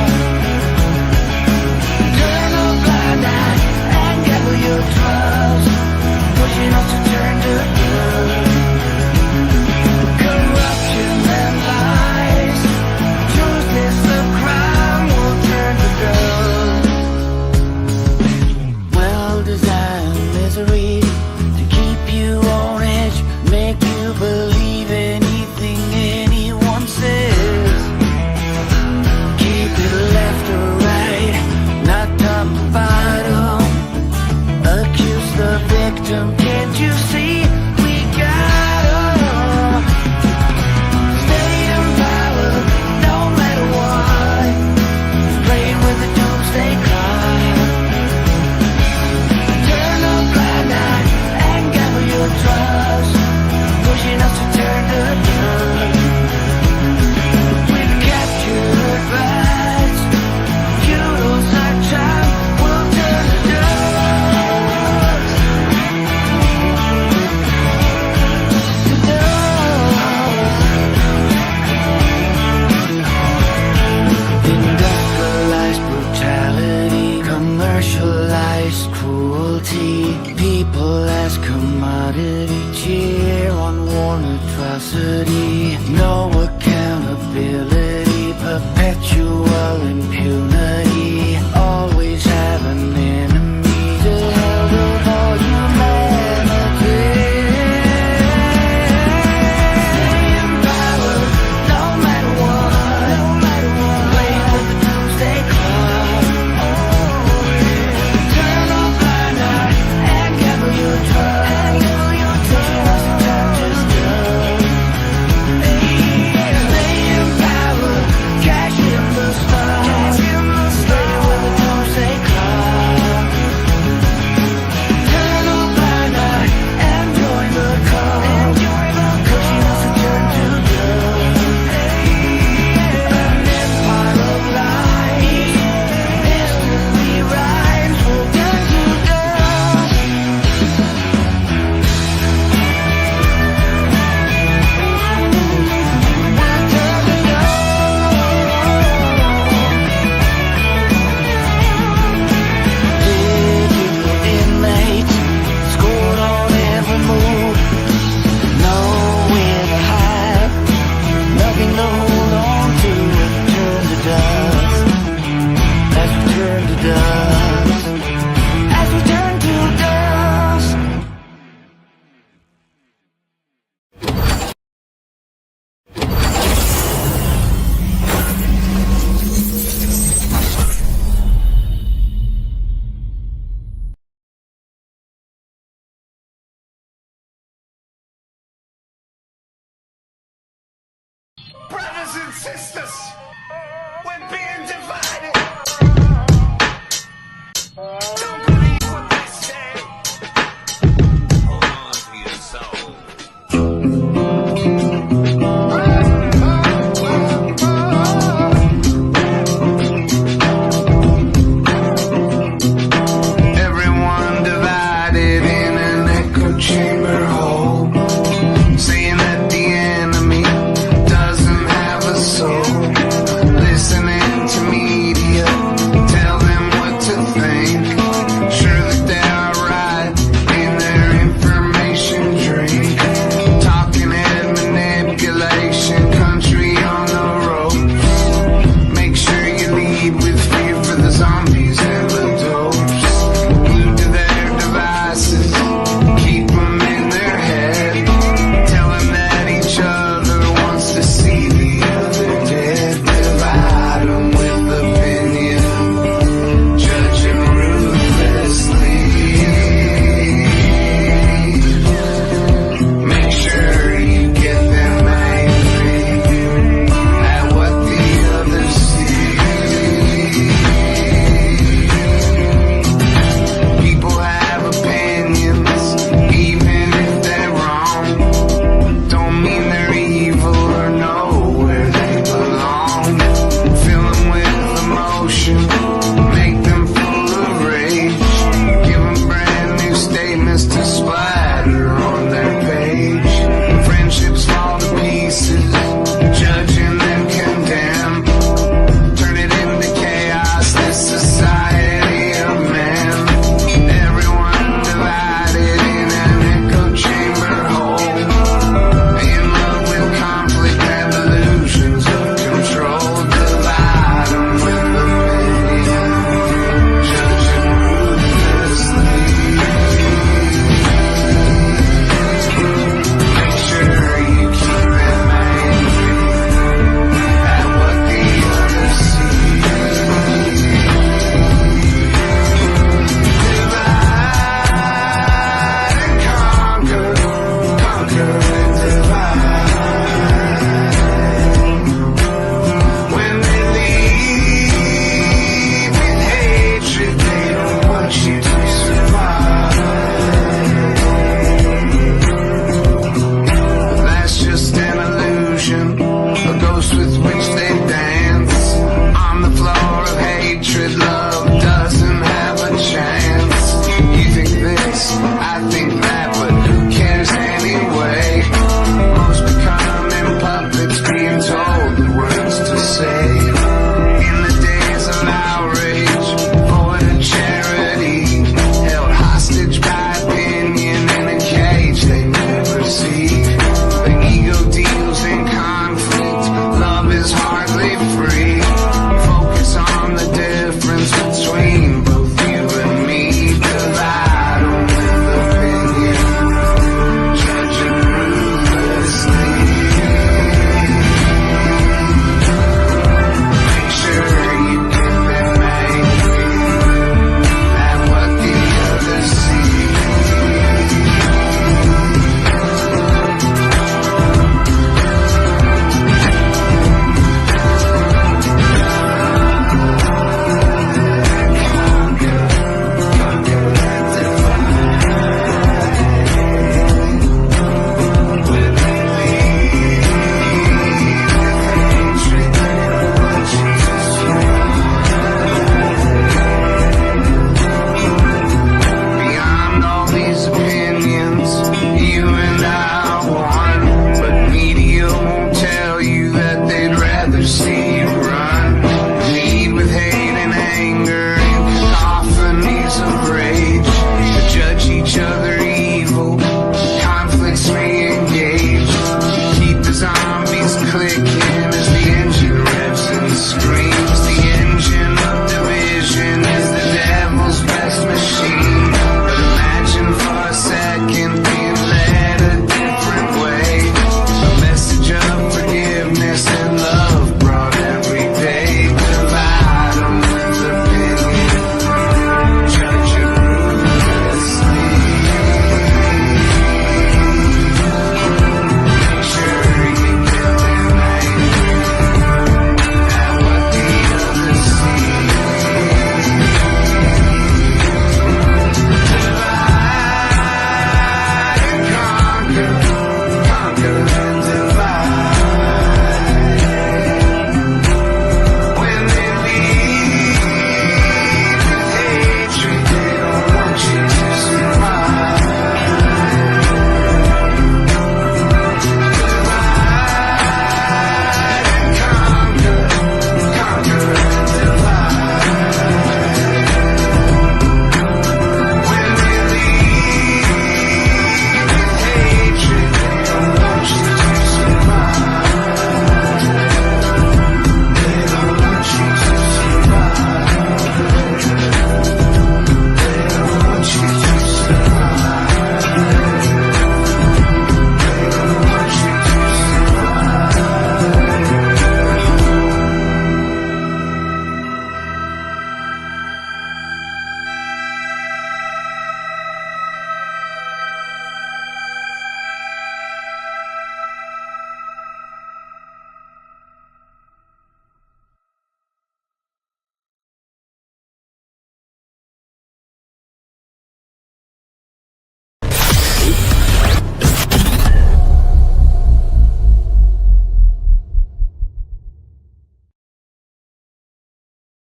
Turn a blind eye and gather your trust. Pushing us to turn to good. Corruption and lies. Truth is the crime will turn to gold. Well-designed misery to keep you on edge, make you believe anything anyone says. Keep it left or right, not top to bottom. Accuse the victim, can't you see we got 'em? Stay in power no matter what. Playing with the doomsday clock. Turn a blind eye and gather your trust. Pushing us to turn to good. We've captured rights. Feudals our time will turn to dust. cheer on war and atrocity. No accountability, perpetual impunity. Always have an enemy to hell of all humanity. In power, no matter what. Playing with the doomsday clock. Turn a blind eye and gather your trust. Pushing us to time just done. Stay in power, cash in the stars. Playing with the doomsday clock. Turn a blind eye and join the cause. Pushing us to turn to dust. An empire of lies. History rhymes will turn to dust. Digital inmates scored on every move. Nowhere to hide, nothing to hold on to. Turn to dust as we turn to dust. As we turn to dust. Brothers and sisters,